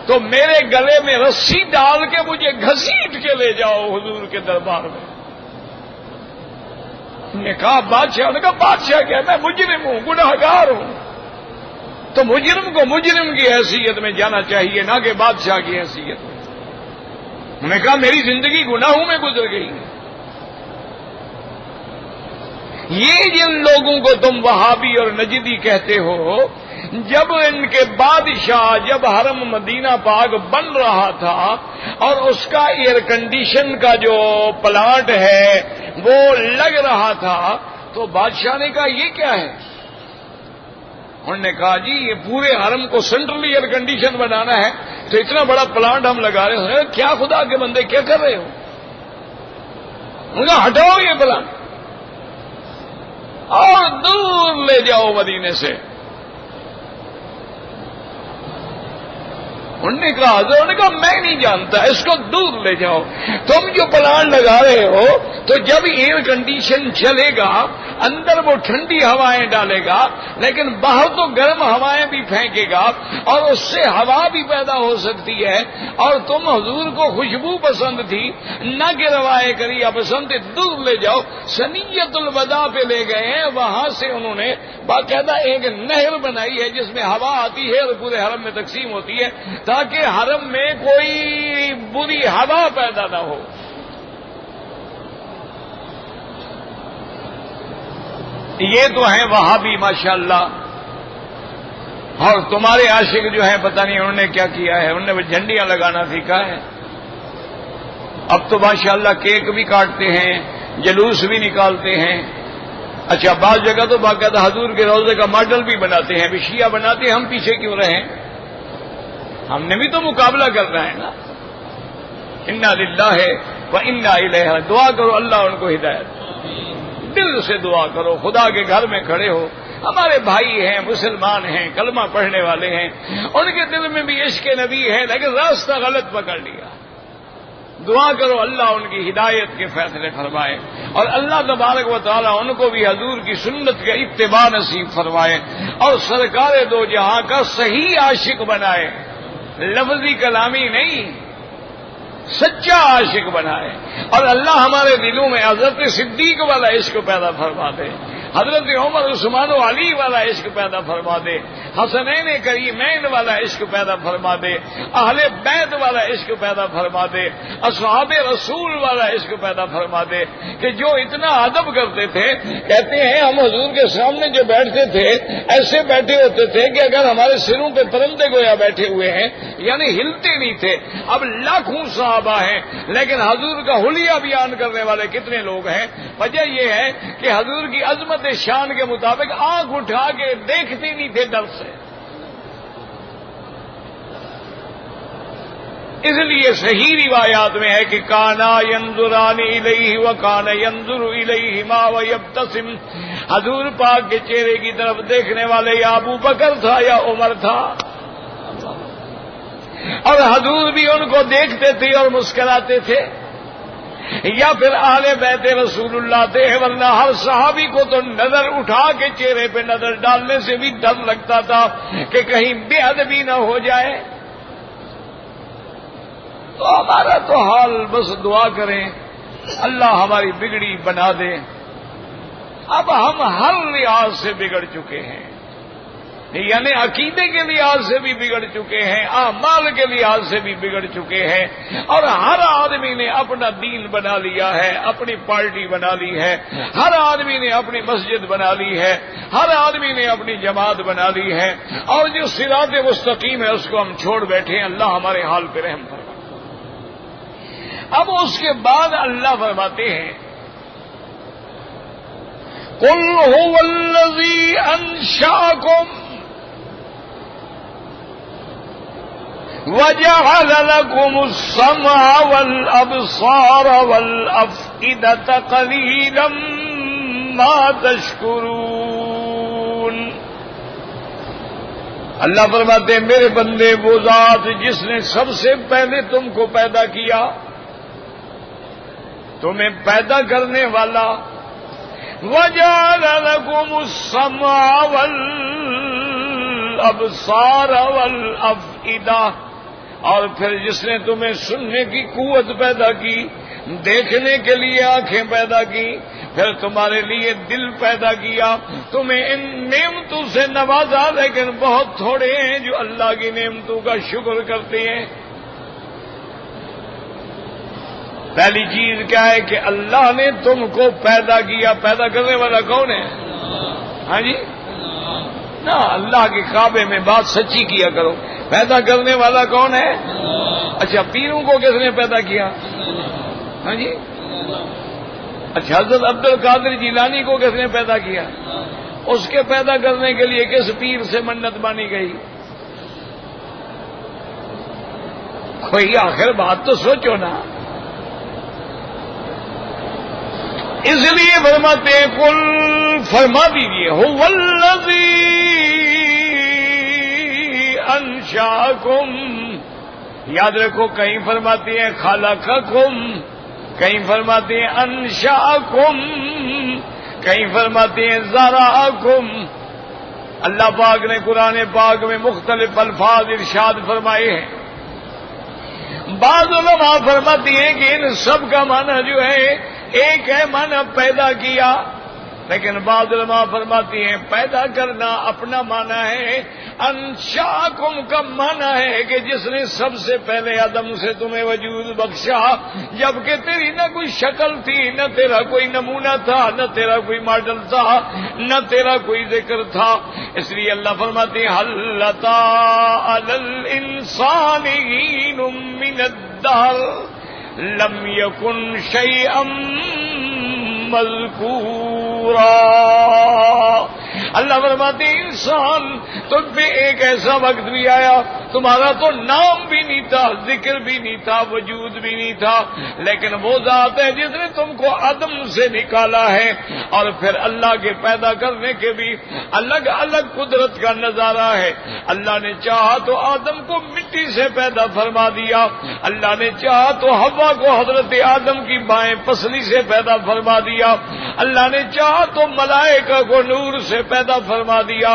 تو میرے گلے میں رسی ڈال کے مجھے گھسیٹ کے لے جاؤ حضور کے دربار میں. نے کہا بادشاہ، نے کہا بادشاہ کیا، میں مجرم ہوں، گناہگار ہوں. تو مجرم کو مجرم کی حیثیت میں جانا چاہیے، نہ کہ بادشاہ کی حیثیت میں. انہوں نے کہا میری زندگی گناہوں میں گزر گئی. یہ جن لوگوں کو تم وہابی اور نجدی کہتے ہو، جب ان کے بادشاہ جب حرم مدینہ پاک بن رہا تھا اور اس کا ایئر کنڈیشن کا جو پلانٹ ہے وہ لگ رہا تھا، تو بادشاہ نے کہا یہ کیا ہے؟ انہوں نے کہا جی یہ پورے حرم کو سینٹرل ایئر کنڈیشن بنانا ہے، تو اتنا بڑا پلانٹ ہم لگا رہے ہیں. کیا خدا کے بندے کیا کر رہے ہو؟ انہوں نے کہا ہٹاؤ یہ پلانٹ اور دور لے جاؤ مدینے سے. انہوں نے کہا حضرت نے کہا میں نہیں جانتا، اس کو دور لے جاؤ، تم جو پلان لگا رہے ہو تو جب ایئر کنڈیشن چلے گا اندر وہ ٹھنڈی ہوائیں ڈالے گا لیکن باہر تو گرم ہوائیں بھی پھینکے گا اور اس سے ہوا بھی پیدا ہو سکتی ہے، اور تم حضور کو خوشبو پسند تھی نہ کہ روائے کریا پسند تھی، دور لے جاؤ۔ سنیت الوداع پہ لے گئے ہیں، وہاں سے انہوں نے باقاعدہ ایک نہر بنائی ہے جس میں ہوا آتی ہے اور پورے حرم میں تقسیم ہوتی ہے تاکہ حرم میں کوئی بری ہوا پیدا نہ ہو۔ یہ تو ہیں وہابی ماشاءاللہ، اور تمہارے عاشق جو ہیں پتہ نہیں انہوں نے کیا کیا ہے، انہوں نے وہ جھنڈیاں لگانا سیکھا ہے۔ اب تو ماشاءاللہ کیک بھی کاٹتے ہیں، جلوس بھی نکالتے ہیں۔ اچھا بعض جگہ تو باقاعدہ حضور کے روضے کا ماڈل بھی بناتے ہیں، بھی شیعہ بناتے ہیں، ہم پیچھے کیوں رہیں؟ ہم نے بھی تو مقابلہ کرنا ہے نا۔ انا للہ و انا الیہ، دعا کرو اللہ ان کو ہدایت، دل سے دعا کرو، خدا کے گھر میں کھڑے ہو، ہمارے بھائی ہیں، مسلمان ہیں، کلمہ پڑھنے والے ہیں، ان کے دل میں بھی عشق نبی ہے لیکن راستہ غلط پکڑ لیا۔ دعا کرو اللہ ان کی ہدایت کے فیصلے فرمائے، اور اللہ تبارک و تعالی ان کو بھی حضور کی سنت کا اتباع نصیب فرمائے اور سرکار دو جہاں کا صحیح عاشق بنائے، لفظی کلامی نہیں، سچا عاشق بنائے، اور اللہ ہمارے دلوں میں حضرت صدیق والا عشق پیدا فرما دے، حضرت عمر عثمان و علی والا عشق پیدا فرما دے، حسنین کریمین والا عشق پیدا فرما دے، اہل بیت والا عشق پیدا فرما دے، اصحاب رسول والا عشق پیدا فرما دے، کہ جو اتنا ادب کرتے تھے، کہتے ہیں ہم حضور کے سامنے جو بیٹھتے تھے ایسے بیٹھے ہوتے تھے کہ اگر ہمارے سروں پہ پرندے گویا بیٹھے ہوئے ہیں، یعنی ہلتے نہیں تھے۔ اب لاکھوں صحابہ ہیں لیکن حضور کا حلیہ بیان کرنے والے کتنے لوگ ہیں؟ وجہ یہ ہے کہ حضور کی عظمت شان کے مطابق آنکھ اٹھا کے دیکھتے نہیں تھے ڈر سے۔ اس لیے صحیح روایات میں ہے کہ کانا ینظران الیہ وکانا ینظر الیہما ویبتسم، حضور پاک کے چہرے کی طرف دیکھنے والے یا ابو بکر تھا یا عمر تھا، اور حضور بھی ان کو دیکھتے تھے اور مسکراتے تھے، یا پھر اہل بیت رسول اللہ تھے، ورنہ ہر صحابی کو تو نظر اٹھا کے چہرے پہ نظر ڈالنے سے بھی ڈر لگتا تھا کہ کہیں بے ادبی نہ ہو جائے۔ تو ہمارا تو حال بس دعا کریں اللہ ہماری بگڑی بنا دے۔ اب ہم ہر لحاظ سے بگڑ چکے ہیں، یعنی عقیدے کے لحاظ سے بھی بگڑ چکے ہیں، اعمال کے لحاظ سے بھی بگڑ چکے ہیں، اور ہر آدمی نے اپنا دین بنا لیا ہے، اپنی پارٹی بنا لی ہے، ہر آدمی نے اپنی مسجد بنا لی ہے، ہر آدمی نے اپنی جماعت بنا لی ہے، اور جو صراط مستقیم ہے اس کو ہم چھوڑ بیٹھے ہیں۔ اللہ ہمارے حال پہ رحم فرمائے۔ اب اس کے بعد اللہ فرماتے ہیں قل هو الذی انشأکم وجعل لكم السمع والابصار والافئدة قليلا ما تشکرون۔ اللہ فرماتے ہیں میرے بندے، وہ ذات جس نے سب سے پہلے تم کو پیدا کیا، تمہیں پیدا کرنے والا، وَجَعَلَ لَكُمُ السَّمْعَ وَالْأَبْصَارَ وَالْأَفْئِدَةَ، اور پھر جس نے تمہیں سننے کی قوت پیدا کی، دیکھنے کے لیے آنکھیں پیدا کی، پھر تمہارے لیے دل پیدا کیا، تمہیں ان نعمتوں سے نوازا، لیکن بہت تھوڑے ہیں جو اللہ کی نعمتوں کا شکر کرتے ہیں۔ پہلی چیز کیا ہے کہ اللہ نے تم کو پیدا کیا۔ پیدا کرنے والا کون ہے؟ ہاں جی نا، اللہ کے کعبے میں بات سچی کیا کرو۔ پیدا کرنے والا کون ہے؟ اچھا، پیروں کو کس نے پیدا کیا؟ ہاں جی اچھا، حضرت عبد القادر جیلانی کو کس نے پیدا کیا؟ اس کے پیدا کرنے کے لیے کس پیر سے منت مانی گئی؟ کوئی آخر بات تو سوچو نا۔ اس لیے فرماتے ہیں قل، فرما دیجیے، هو الذی انشأکم، یاد رکھو کہیں فرماتی ہیں خلقکم، کہیں فرماتی ہیں انشأکم، کہیں فرماتی ہیں ذرأکم۔ اللہ پاک نے قرآن پاک میں مختلف الفاظ ارشاد فرمائے ہیں۔ بعض علماء فرماتی ہیں کہ ان سب کا معنی جو ہے ایک ہے، معنی پیدا کیا، لیکن بعض علماء فرماتی ہیں پیدا کرنا اپنا معنی ہے، انشاکم کا معنی ہے کہ جس نے سب سے پہلے آدم سے تمہیں وجود بخشا، جبکہ تیری نہ کوئی شکل تھی، نہ تیرا کوئی نمونہ تھا، نہ تیرا کوئی ماڈل تھا، نہ تیرا کوئی ذکر تھا۔ اس لیے اللہ فرماتے ہیں هل أتى على الإنسان حين من الدهر لم يكن شيئا مذکورا۔ اللہ فرماتے ہیں انسان تم پہ ایک ایسا وقت بھی آیا تمہارا تو نام بھی نہیں تھا، ذکر بھی نہیں تھا، وجود بھی نہیں تھا، لیکن وہ ذات ہے جس نے تم کو عدم سے نکالا ہے۔ اور پھر اللہ کے پیدا کرنے کے بھی الگ الگ قدرت کا نظارہ ہے۔ اللہ نے چاہا تو آدم کو مٹی سے پیدا فرما دیا، اللہ نے چاہا تو حوا کو حضرت آدم کی بائیں پسلی سے پیدا فرما دیا، اللہ نے چاہا تو ملائکہ کو نور سے پیدا فرما دیا،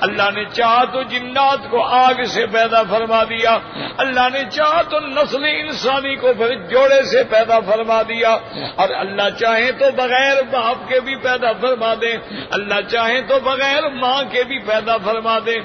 اللہ نے چاہا تو جنات کو آگ سے پیدا فرما دیا، اللہ نے چاہا تو نسل انسانی کو پھر جوڑے سے پیدا فرما دیا، اور اللہ چاہے تو بغیر باپ کے بھی پیدا فرما دے، اللہ چاہے تو بغیر ماں کے بھی پیدا فرما دے۔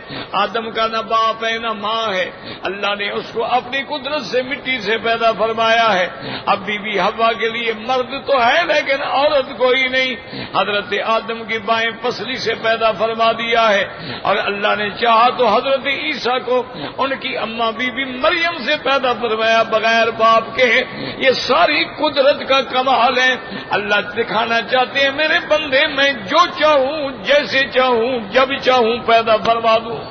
آدم کا نہ باپ ہے نہ ماں ہے، اللہ نے اس کو اپنی قدرت سے مٹی سے پیدا فرمایا ہے۔ اب بی بی حوا کے لیے مرد تو ہے لیکن عورت کوئی نہیں، حضرت آدم کی بائیں پسلی سے پیدا فرما دیا ہے، اور اللہ نے چاہا تو حضرت عیسیٰ کو ان کی اماں بی بی مریم سے پیدا فرمایا بغیر باپ کے۔ یہ ساری قدرت کا کمال ہے۔ اللہ دکھانا چاہتے ہیں میرے بندے میں جو چاہوں جیسے چاہوں جب چاہوں پیدا فرما دوں۔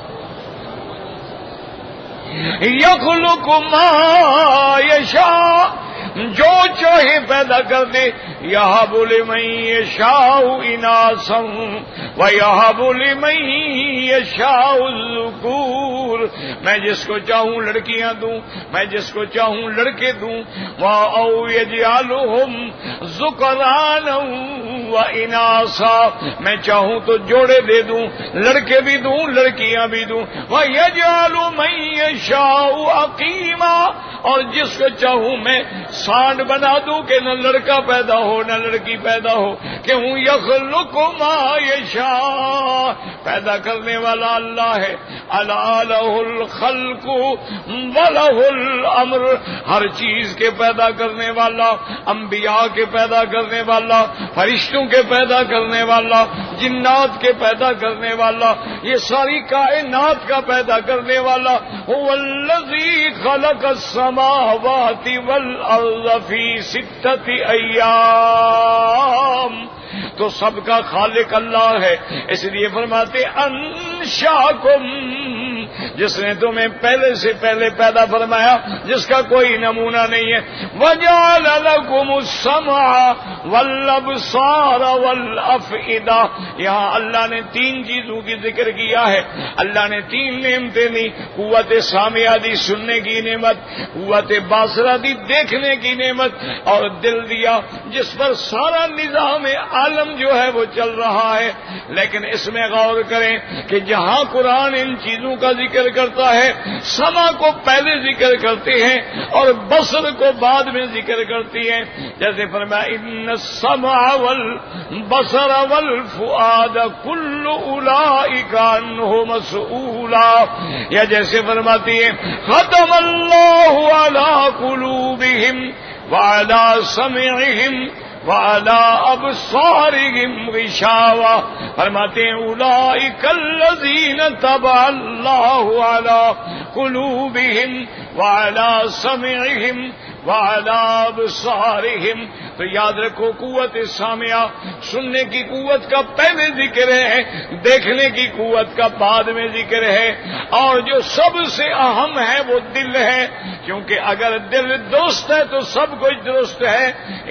یخلق ما یشاء، جو چاہے پیدا کر دے۔ یہب لمن یشاء اناثا ویہب لمن یشاء الذکور، میں جس کو چاہوں لڑکیاں دوں، میں جس کو چاہوں لڑکے دوں۔ او یجعلہم ذکرانا واناثا، میں چاہوں تو جوڑے دے دوں، لڑکے بھی دوں لڑکیاں بھی دوں۔ ویجعل من یشاء عقیما، اور جس کو چاہوں میں سانڈ بنا دوں کہ نہ لڑکا پیدا ہو نہ لڑکی پیدا ہو، کہ ہوں یخلق ما یشاء، پیدا کرنے والا اللہ ہے۔ الا لہ الخلق ولہ الامر، ہر چیز کے پیدا کرنے والا، انبیاء کے پیدا کرنے والا، فرشتوں کے پیدا کرنے والا، جنات کے پیدا کرنے والا، یہ ساری کائنات کا پیدا کرنے والا۔ هو الذی خلق السماوات والارض فی 6 ایام، تو سب کا خالق اللہ ہے۔ اس لیے فرماتے انشاکم، جس نے تمہیں پہلے سے پہلے پیدا فرمایا، جس کا کوئی نمونہ نہیں ہے۔ وجعل لکم السمع والابصار والافئدہ، یہاں اللہ نے 3 چیزوں کی ذکر کیا ہے۔ اللہ نے 3 نعمتیں دی، قوت سامعہ دی سننے کی نعمت، قوت باصرہ دی دیکھنے کی نعمت، اور دل دیا جس پر سارا نظام عالم جو ہے وہ چل رہا ہے۔ لیکن اس میں غور کریں کہ جہاں قرآن ان چیزوں کا ذکر کرتا ہے، سمع کو پہلے ذکر کرتے ہیں اور بصر کو بعد میں ذکر کرتی ہیں۔ جیسے فرمایا ان السمع والبصر والفؤاد کل اولئک عنہ مسئولا، یا جیسے فرماتی ہے ختم اللہ علی قلوبہم وعلی سمعہم وعلی ابصارہم غشاوہ، فرماتے ہیں اولئک الذین طبع اللہ علی قلوبہم وعلی سمعہم وعلی ابصارہم تو یاد رکھو قوت سامعہ سننے کی قوت کا پہلے ذکر ہے، دیکھنے کی قوت کا بعد میں ذکر ہے، اور جو سب سے اہم ہے وہ دل ہے، کیونکہ اگر دل درست ہے تو سب کچھ درست ہے۔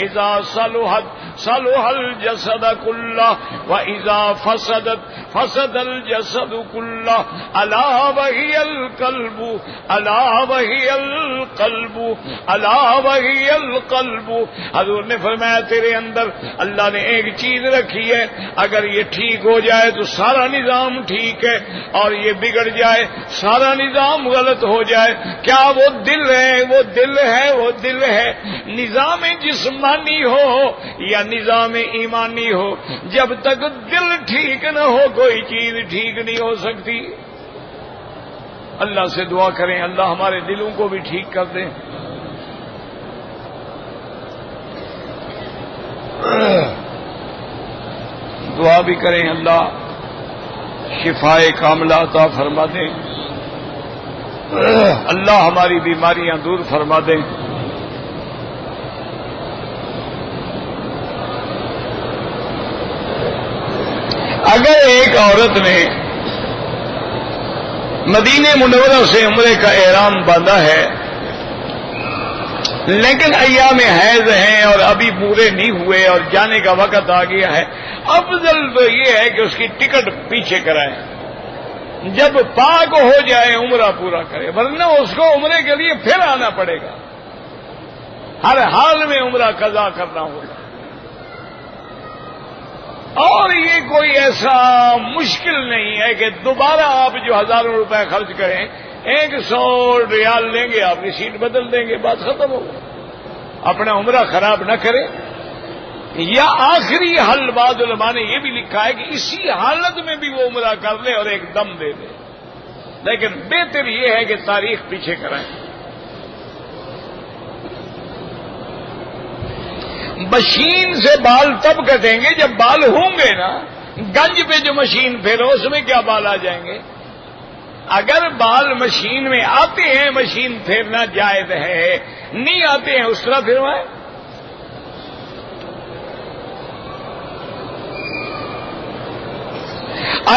اذا صلحت صلح الجسد کلہ واذا فسدت فسد الجسد کلہ الا وہی القلب الا وہی القلب الا وہی القلب۔ حضور نے فرمایا تیرے اندر اللہ نے ایک چیز رکھی ہے، اگر یہ ٹھیک ہو جائے تو سارا نظام ٹھیک ہے، اور یہ بگڑ جائے سارا نظام غلط ہو جائے۔ کیا وہ دل ہے؟ وہ دل ہے، وہ دل ہے۔ نظام جسمانی ہو یا نظام ایمانی ہو، جب تک دل ٹھیک نہ ہو کوئی چیز ٹھیک نہیں ہو سکتی۔ اللہ سے دعا کریں اللہ ہمارے دلوں کو بھی ٹھیک کر دیں۔ دعا بھی کریں اللہ شفائے کاملہ عطا فرما دیں، اللہ ہماری بیماریاں دور فرما دیں۔ اگر ایک عورت نے مدینہ منورہ سے عمرے کا احرام باندھا ہے لیکن ایام حیض ہیں اور ابھی پورے نہیں ہوئے اور جانے کا وقت آ گیا ہے، افضل تو یہ ہے کہ اس کی ٹکٹ پیچھے کرائیں، جب پاک ہو جائے عمرہ پورا کرے، ورنہ اس کو عمرے کے لیے پھر آنا پڑے گا، ہر حال میں عمرہ قضا کرنا ہوگا۔ اور یہ کوئی ایسا مشکل نہیں ہے کہ دوبارہ آپ جو ہزاروں روپے خرچ کریں 100 ریال لیں گے آپ کی سیٹ بدل دیں گے، بات ختم ہو گئی۔ اپنا عمرہ خراب نہ کریں، یا آخری حل بعض علماء نے یہ بھی لکھا ہے کہ اسی حالت میں بھی وہ عمرہ کر لے اور ایک دم دے دے، لیکن بہتر یہ ہے کہ تاریخ پیچھے کرائیں۔ مشین سے بال تب کٹیں گے جب بال ہوں گے نا، گنج پہ جو مشین پھیرو اس میں کیا بال آ جائیں گے؟ اگر بال مشین میں آتے ہیں مشین پھیرنا جائز ہے، نہیں آتے ہیں اس طرح پھروائیں۔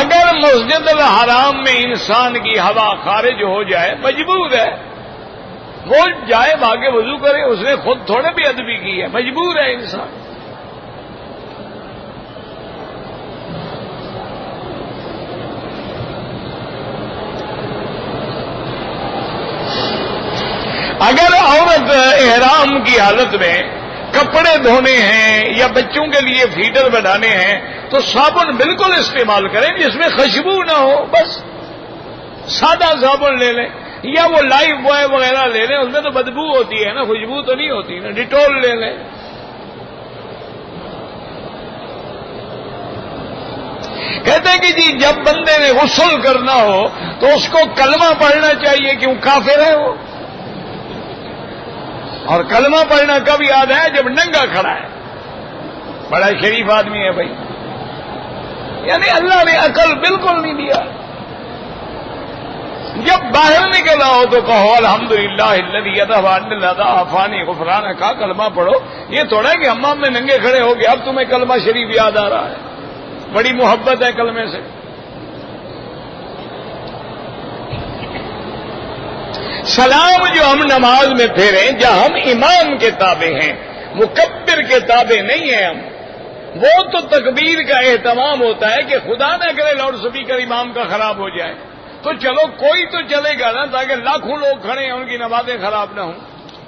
اگر مسجد الحرام میں انسان کی ہوا خارج ہو جائے مجبور ہے، وہ جائے بھاگے وضو کرے، اس نے خود تھوڑے بھی ادبی کی ہے، مجبور ہے انسان۔ اگر عورت احرام کی حالت میں کپڑے دھونے ہیں یا بچوں کے لیے فیڈر بنانے ہیں تو صابن بالکل استعمال کریں جس میں خوشبو نہ ہو، بس سادہ صابن لے لیں، یا وہ لائف بوائے وغیرہ لے لیں، اس میں تو بدبو ہوتی ہے نا، خوشبو تو نہیں ہوتی نا، ڈیٹول لے لیں۔ کہتے ہیں کہ جی جب بندے نے غسل کرنا ہو تو اس کو کلمہ پڑھنا چاہیے، کیوں کافر ہے وہ، اور کلمہ پڑھنا کب یاد ہے؟ جب ننگا کھڑا ہے، بڑا شریف آدمی ہے بھائی، یعنی اللہ نے عقل بالکل نہیں دیا۔ جب باہر نکلا ہو تو کہو الحمدللہ الذی اذھب عنی الاذی عافانی غفرانہ کا کلمہ پڑھو، یہ تھوڑا ہے کہ حمام میں ننگے کھڑے ہو گئے اب تمہیں کلمہ شریف یاد آ رہا ہے، بڑی محبت ہے کلمے سے۔ سلام جو ہم نماز میں پھیریں، جہاں ہم امام کے تابع ہیں، مکبر کے تابع نہیں ہیں ہم، وہ تو تکبیر کا اہتمام ہوتا ہے کہ خدا نہ کرے لاؤڈ سپیکر امام کا خراب ہو جائے، تو چلو کوئی تو چلے گا نا، تاکہ لاکھوں لوگ کھڑے ہیں ان کی نمازیں خراب نہ ہوں،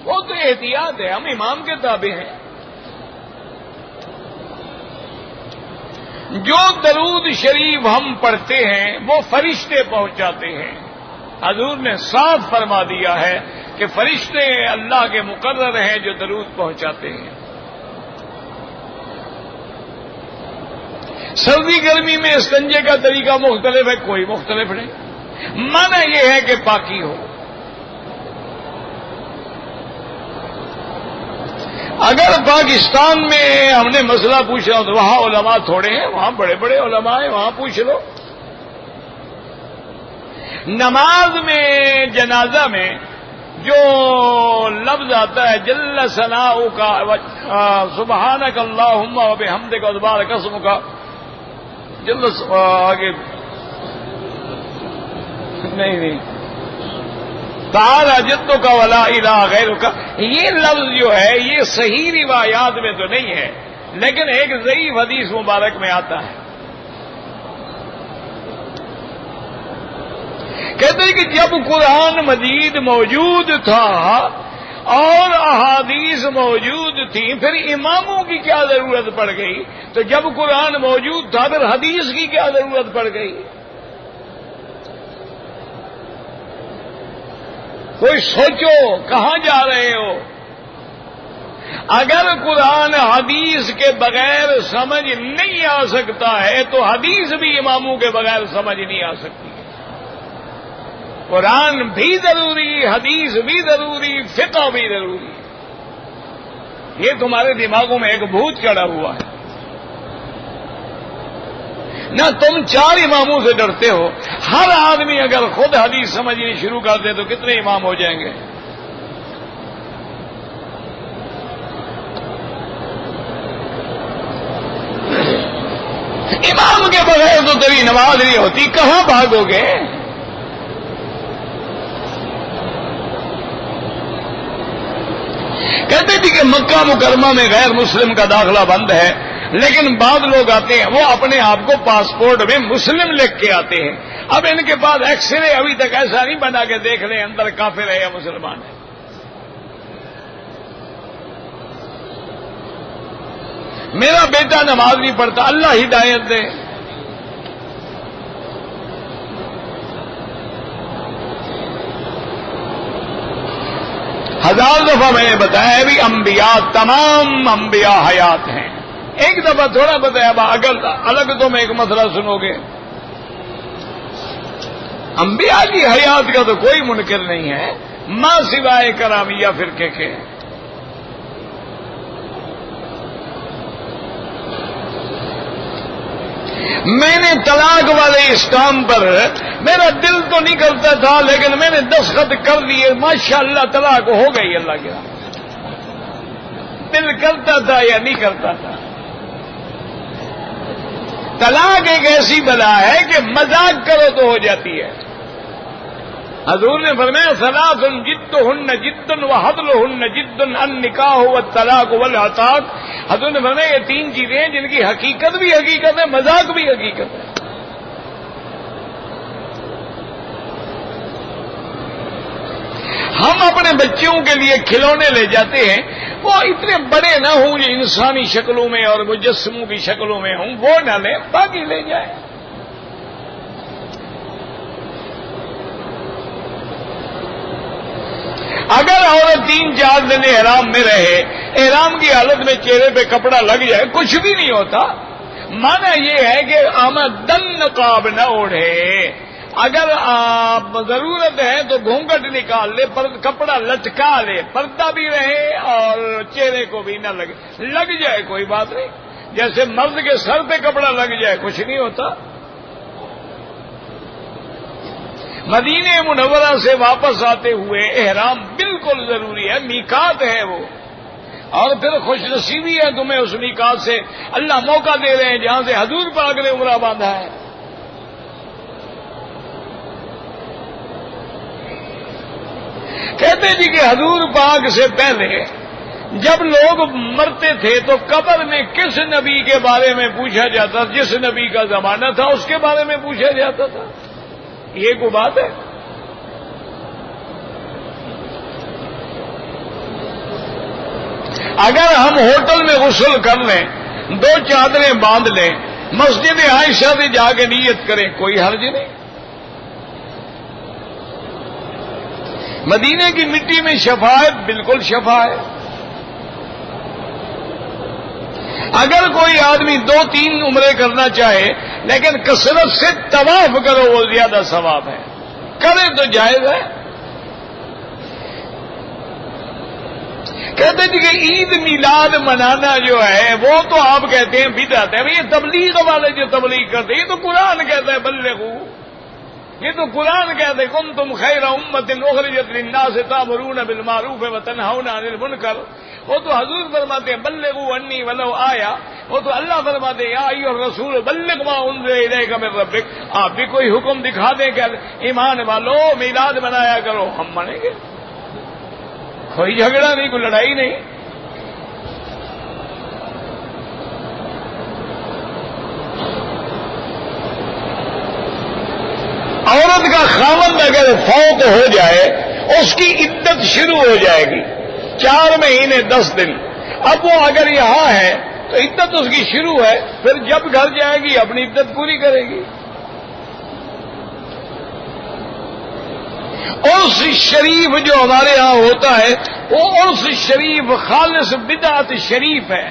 وہ تو احتیاط ہے، ہم امام کے تابع ہیں۔ جو درود شریف ہم پڑھتے ہیں وہ فرشتے پہنچاتے ہیں، حضور نے صاف فرما دیا ہے کہ فرشتے اللہ کے مقرر ہیں جو درود پہنچاتے ہیں۔ سردی گرمی میں استنجے کا طریقہ مختلف ہے، کوئی مختلف نہیں، معنی یہ ہے کہ پاکی ہو۔ اگر پاکستان میں ہم نے مسئلہ پوچھا تو وہاں علماء تھوڑے ہیں، وہاں بڑے بڑے علماء ہیں، وہاں پوچھ لو۔ نماز میں جنازہ میں جو لفظ آتا ہے جل ثناؤک کا سبحانک اللہم و بحمدک و تبارک اسمک جل آگے نہیں تعالی جدک ولا الہ غیرک، یہ لفظ جو ہے یہ صحیح روایات میں تو نہیں ہے، لیکن ایک ضعیف حدیث مبارک میں آتا ہے. کہتے ہیں کہ جب قرآن مجید موجود تھا اور احادیث موجود تھی، پھر اماموں کی کیا ضرورت پڑ گئی؟ تو جب قرآن موجود تھا پھر حدیث کی کیا ضرورت پڑ گئی؟ کوئی سوچو کہاں جا رہے ہو؟ اگر قرآن حدیث کے بغیر سمجھ نہیں آ سکتا ہے تو حدیث بھی اماموں کے بغیر سمجھ نہیں آ سکتی. قرآن بھی ضروری، حدیث بھی ضروری، فقہ بھی ضروری. یہ تمہارے دماغوں میں ایک بھوت چڑھا ہوا ہے. نہ تم 4 اماموں سے ڈرتے ہو. ہر آدمی اگر خود حدیث سمجھنی شروع کر دے تو کتنے امام ہو جائیں گے؟ امام کے بغیر تو تیری نماز نہیں ہوتی، کہاں بھاگو گے؟ کہتے تھے کہ مکہ مکرمہ میں غیر مسلم کا داخلہ بند ہے، لیکن بعض لوگ آتے ہیں وہ اپنے آپ کو پاسپورٹ میں مسلم لکھ کے آتے ہیں. اب ان کے پاس ایکس رے ابھی تک ایسا نہیں بنا کہ دیکھ لیں اندر کافر ہے یا مسلمان ہے. میرا بیٹا نماز نہیں پڑھتا، اللہ ہدایت دے. ہزار دفعہ میں نے بتایا بھی انبیاء تمام انبیاء حیات ہیں. ایک دفعہ تھوڑا بتایا اگر الگ تو میں ایک مسئلہ سنو گے. انبیاء کی حیات کا تو کوئی منکر نہیں ہے ماں سوائے کرامیہ فرقے کے. میں نے طلاق والے اس کام پر میرا دل تو نہیں کرتا تھا، لیکن میں نے دستخط کر دیے، ماشاءاللہ طلاق ہو گئی. اللہ کے دل کرتا تھا یا نہیں کرتا تھا؟ طلاق ایک ایسی بلا ہے کہ مذاق کرو تو ہو جاتی ہے. حضور نے فرمایا ثلاث جدہن جد وحدلہن جد النکاح والطلاق والعتاق. حضور نے فرمایا یہ 3 چیزیں ہیں جن کی حقیقت بھی حقیقت ہے، مذاق بھی حقیقت ہے. ہم اپنے بچوں کے لیے کھلونے لے جاتے ہیں، وہ اتنے بڑے نہ ہوں جو انسانی شکلوں میں اور مجسموں کی شکلوں میں ہوں، وہ نہ لیں، باقی لے جائیں. اگر عورت 3-4 دن احرام میں رہے، احرام کی حالت میں چہرے پہ کپڑا لگ جائے، کچھ بھی نہیں ہوتا. مانا یہ ہے کہ آمدن نقاب نہ اوڑھے. اگر آپ ضرورت ہے تو گھونگھٹ نکال لے، کپڑا لٹکا لے، پردہ بھی رہے اور چہرے کو بھی نہ لگے. لگ جائے کوئی بات نہیں، جیسے مرد کے سر پہ کپڑا لگ جائے کچھ نہیں ہوتا. مدینہ منورہ سے واپس آتے ہوئے احرام بالکل ضروری ہے، میقات ہے وہ. اور پھر خوش نصیبی ہے تمہیں اس میقات سے اللہ موقع دے رہے ہیں جہاں سے حضور پاک نے عمرہ باندھا ہے. کہتے جی کہ حضور پاک سے پہلے جب لوگ مرتے تھے تو قبر میں کس نبی کے بارے میں پوچھا جاتا؟ جس نبی کا زمانہ تھا اس کے بارے میں پوچھا جاتا تھا. یہ کوئی بات ہے؟ اگر ہم ہوٹل میں غسل کر لیں، 2 چادریں باندھ لیں، مسجد عائشہ سے جا کے نیت کریں، کوئی حرج نہیں. مدینے کی مٹی میں شفاعت بالکل شفا ہے. اگر کوئی آدمی 2-3 عمرے کرنا چاہے لیکن کثرت سے طواف کرو وہ زیادہ ثواب ہے، کرے تو جائز ہے. کہتے ہیں کہ عید میلاد منانا جو ہے وہ تو آپ کہتے ہیں بدعت ہے. یہ تبلیغ والے جو تبلیغ کرتے ہیں، یہ تو قرآن کہتا ہے بلغوا. یہ تو قرآن کہتے کنتم خیر امۃ اخرجت للناس تأمرون بالمعروف وتنہون عن المنکر. وہ تو حضور فرماتے ہیں بلغوا عنی ولو آیا. وہ تو اللہ فرماتے ہیں یا ایھا الرسول بلغ ما انزل الیک من ربک. آپ بھی کوئی حکم دکھا دیں کہ ایمان والو میلاد منایا کرو، ہم منیں گے. کوئی جھگڑا نہیں، کوئی لڑائی نہیں. عورت کا خاوند اگر فوت ہو جائے اس کی عدت شروع ہو جائے گی 4 مہینے 10 دن. اب وہ اگر یہاں ہے تو عدت اس کی شروع ہے، پھر جب گھر جائے گی اپنی عدت پوری کرے گی. عرس شریف جو ہمارے ہاں ہوتا ہے وہ عرس شریف خالص بدعت شریف ہے.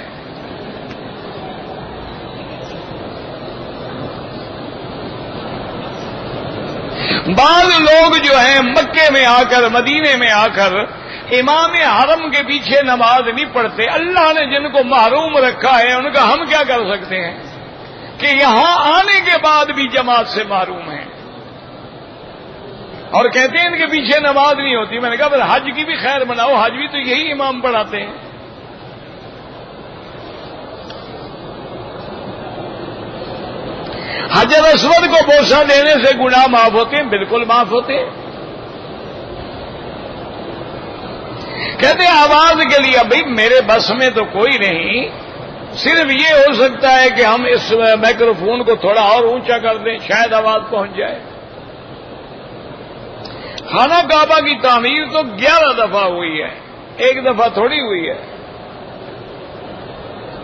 بعض لوگ جو ہیں مکے میں آ کر مدینے میں آ کر امام حرم کے پیچھے نماز نہیں پڑھتے. اللہ نے جن کو محروم رکھا ہے ان کا ہم کیا کر سکتے ہیں کہ یہاں آنے کے بعد بھی جماعت سے محروم ہیں اور کہتے ہیں ان کے پیچھے نماز نہیں ہوتی. میں نے کہا پھر حج کی بھی خیر مناؤ، حج بھی تو یہی امام پڑھاتے ہیں. حجر اسود کو بوسہ دینے سے گناہ معاف ہوتے ہیں؟ بالکل معاف ہوتے ہیں. کہتے ہیں آواز کے لیے بھائی میرے بس میں تو کوئی نہیں، صرف یہ ہو سکتا ہے کہ ہم اس مائکروفون کو تھوڑا اور اونچا کر دیں، شاید آواز پہنچ جائے. خانہ کعبہ کی تعمیر تو 11 دفعہ ہوئی ہے، ایک دفعہ تھوڑی ہوئی ہے.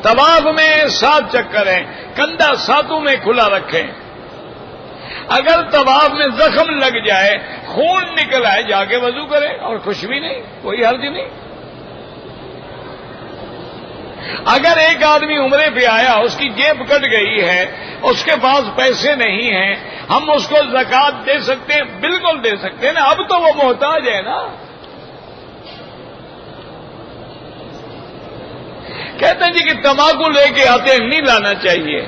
طواف میں 7 چکر ہیں، کندھا ساتوں میں کھلا رکھیں. اگر طواف میں زخم لگ جائے، خون نکل آئے، جا کے وضو کریں اور کچھ بھی نہیں، کوئی حرج نہیں. اگر ایک آدمی عمرے پہ آیا، اس کی جیب کٹ گئی ہے، اس کے پاس پیسے نہیں ہیں، ہم اس کو زکوٰۃ دے سکتے ہیں؟ بالکل دے سکتے ہیں نا. اب تو وہ محتاج ہے نا. کہتے ہیں جی کہ تمباکو لے کے آتے ہیں، نہیں لانا چاہیے.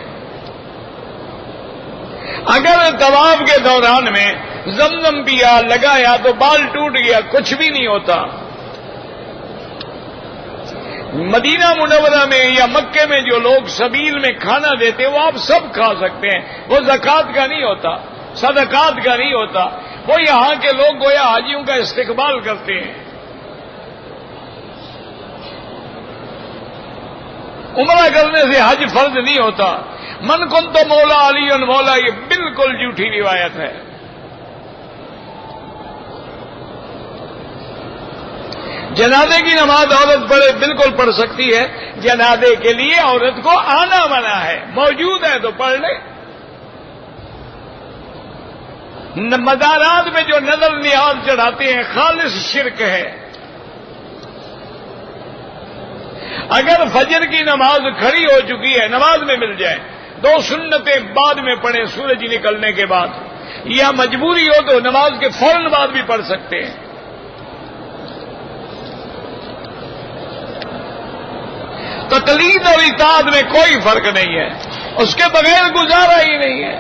اگر طواف کے دوران میں زمزم پیا لگایا تو بال ٹوٹ گیا، کچھ بھی نہیں ہوتا. مدینہ منورہ میں یا مکے میں جو لوگ سبیل میں کھانا دیتے وہ آپ سب کھا سکتے ہیں، وہ زکوٰۃ کا نہیں ہوتا، صدقات کا نہیں ہوتا. وہ یہاں کے لوگ گویا حاجیوں کا استقبال کرتے ہیں. عمرہ کرنے سے حج فرض نہیں ہوتا. من کن تو مولا علی مولا، یہ بالکل جھوٹی روایت ہے. جنازے کی نماز عورت پڑھے، بالکل پڑھ سکتی ہے. جنازے کے لیے عورت کو آنا منع ہے، موجود ہے تو پڑھ لے. مزارات میں جو نظر نیاز چڑھاتے ہیں خالص شرک ہے. اگر فجر کی نماز کھڑی ہو چکی ہے، نماز میں مل جائے، 2 سنتیں بعد میں پڑھیں سورج نکلنے کے بعد، یا مجبوری ہو تو نماز کے فوراً بعد بھی پڑھ سکتے ہیں. تقلید اور اطاعت میں کوئی فرق نہیں ہے، اس کے بغیر گزارا ہی نہیں ہے.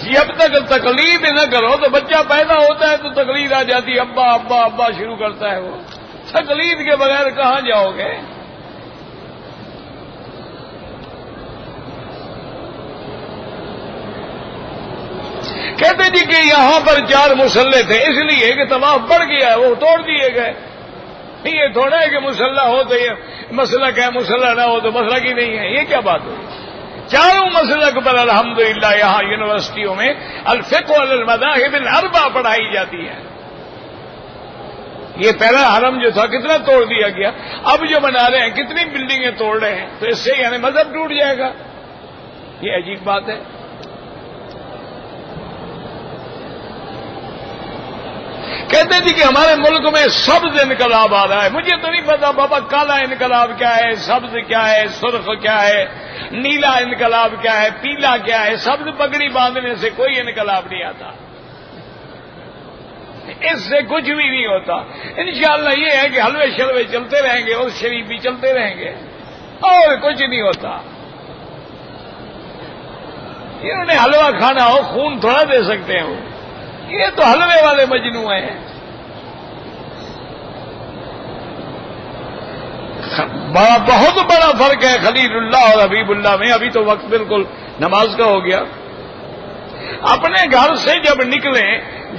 جب تک تقلید نہ کرو تو بچہ پیدا ہوتا ہے تو تقلید آ جاتی ہے، ابا ابا ابا شروع کرتا ہے. وہ تقلید کے بغیر کہاں جاؤ گے؟ کہتے جی کہ یہاں پر 4 مصلے تھے، اس لیے کہ طواف بڑھ گیا ہے، وہ توڑ دیے گئے. یہ تھوڑا ہے کہ مسلح ہو تو یہ مسلک ہے، مسلح نہ ہو تو مسلک ہی نہیں ہے. یہ کیا بات ہوئی؟ 4 مسلک پر الحمدللہ یہاں یونیورسٹیوں میں الفقہ علی المذاہب الاربعہ پڑھائی جاتی ہے. یہ پہلا حرم جو تھا کتنا توڑ دیا گیا، اب جو بنا رہے ہیں کتنی بلڈنگیں توڑ رہے ہیں، تو اس سے یعنی مذہب ٹوٹ جائے گا؟ یہ عجیب بات ہے. کہتے تھے کہ ہمارے ملک میں سبز انقلاب آ رہا ہے. مجھے تو نہیں پتا بابا کالا انقلاب کیا ہے، سبز کیا ہے، سرخ کیا ہے، نیلا انقلاب کیا ہے، پیلا کیا ہے. سبز پگڑی باندھنے سے کوئی انقلاب نہیں آتا، اس سے کچھ بھی نہیں ہوتا. انشاءاللہ یہ ہے کہ حلوے شلوے چلتے رہیں گے اور شریف بھی چلتے رہیں گے اور کچھ نہیں ہوتا. انہوں نے حلوہ کھانا ہو، خون تھوڑا دے سکتے ہیں وہ. یہ تو حلوے والے مجنوں ہیں. بہت بڑا فرق ہے خلیل اللہ اور حبیب اللہ میں. ابھی تو وقت بالکل نماز کا ہو گیا. اپنے گھر سے جب نکلیں،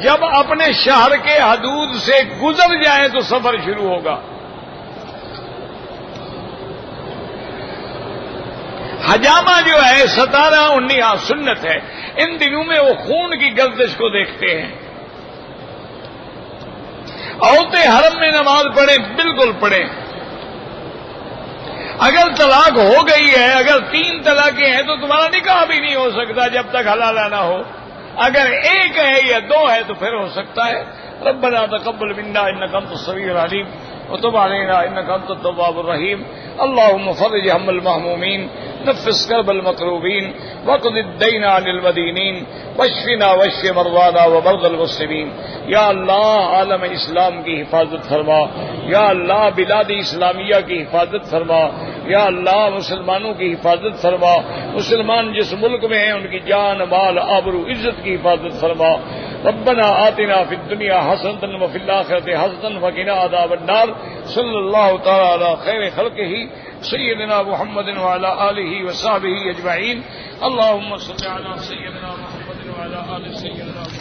جب اپنے شہر کے حدود سے گزر جائیں تو سفر شروع ہوگا. حجامہ جو ہے 17-19 سنت ہے. ان دنوں میں وہ خون کی گردش کو دیکھتے ہیں. عورتیں حرم میں نماز پڑھیں، بالکل پڑھیں. اگر طلاق ہو گئی ہے، اگر 3 طلاقیں ہیں تو تمہارا نکاح بھی نہیں ہو سکتا جب تک حلالہ نہ ہو. اگر 1 ہے یا 2 ہے تو پھر ہو سکتا ہے. ربنا تقبل منا انك انت السميع العليم وتب علينا انك انت التواب الرحيم. اللهم فرج هم المهمومين، نفس كرب المكروبين، واقض الدين عن المدينين، واشفنا واشف مرضانا ومرضى المسلمين. یا اللہ عالم اسلام کی حفاظت فرما. یا اللہ بلاد اسلامیہ کی حفاظت فرما. یا اللہ مسلمانوں کی حفاظت فرما. مسلمان جس ملک میں ہیں ان کی جان، مال، آبرو، عزت کی حفاظت فرما. ربنا آتنا فی الدنیا حسنۃ وفی الآخرۃ حسنۃ وقنا عذاب النار. صلی اللہ تعالی علی خیر خلقہ سیدنا محمد وعلی آلہ وصحبہ اجمعین. اللهم صل علی سیدنا محمد وعلی آل سیدنا محمد.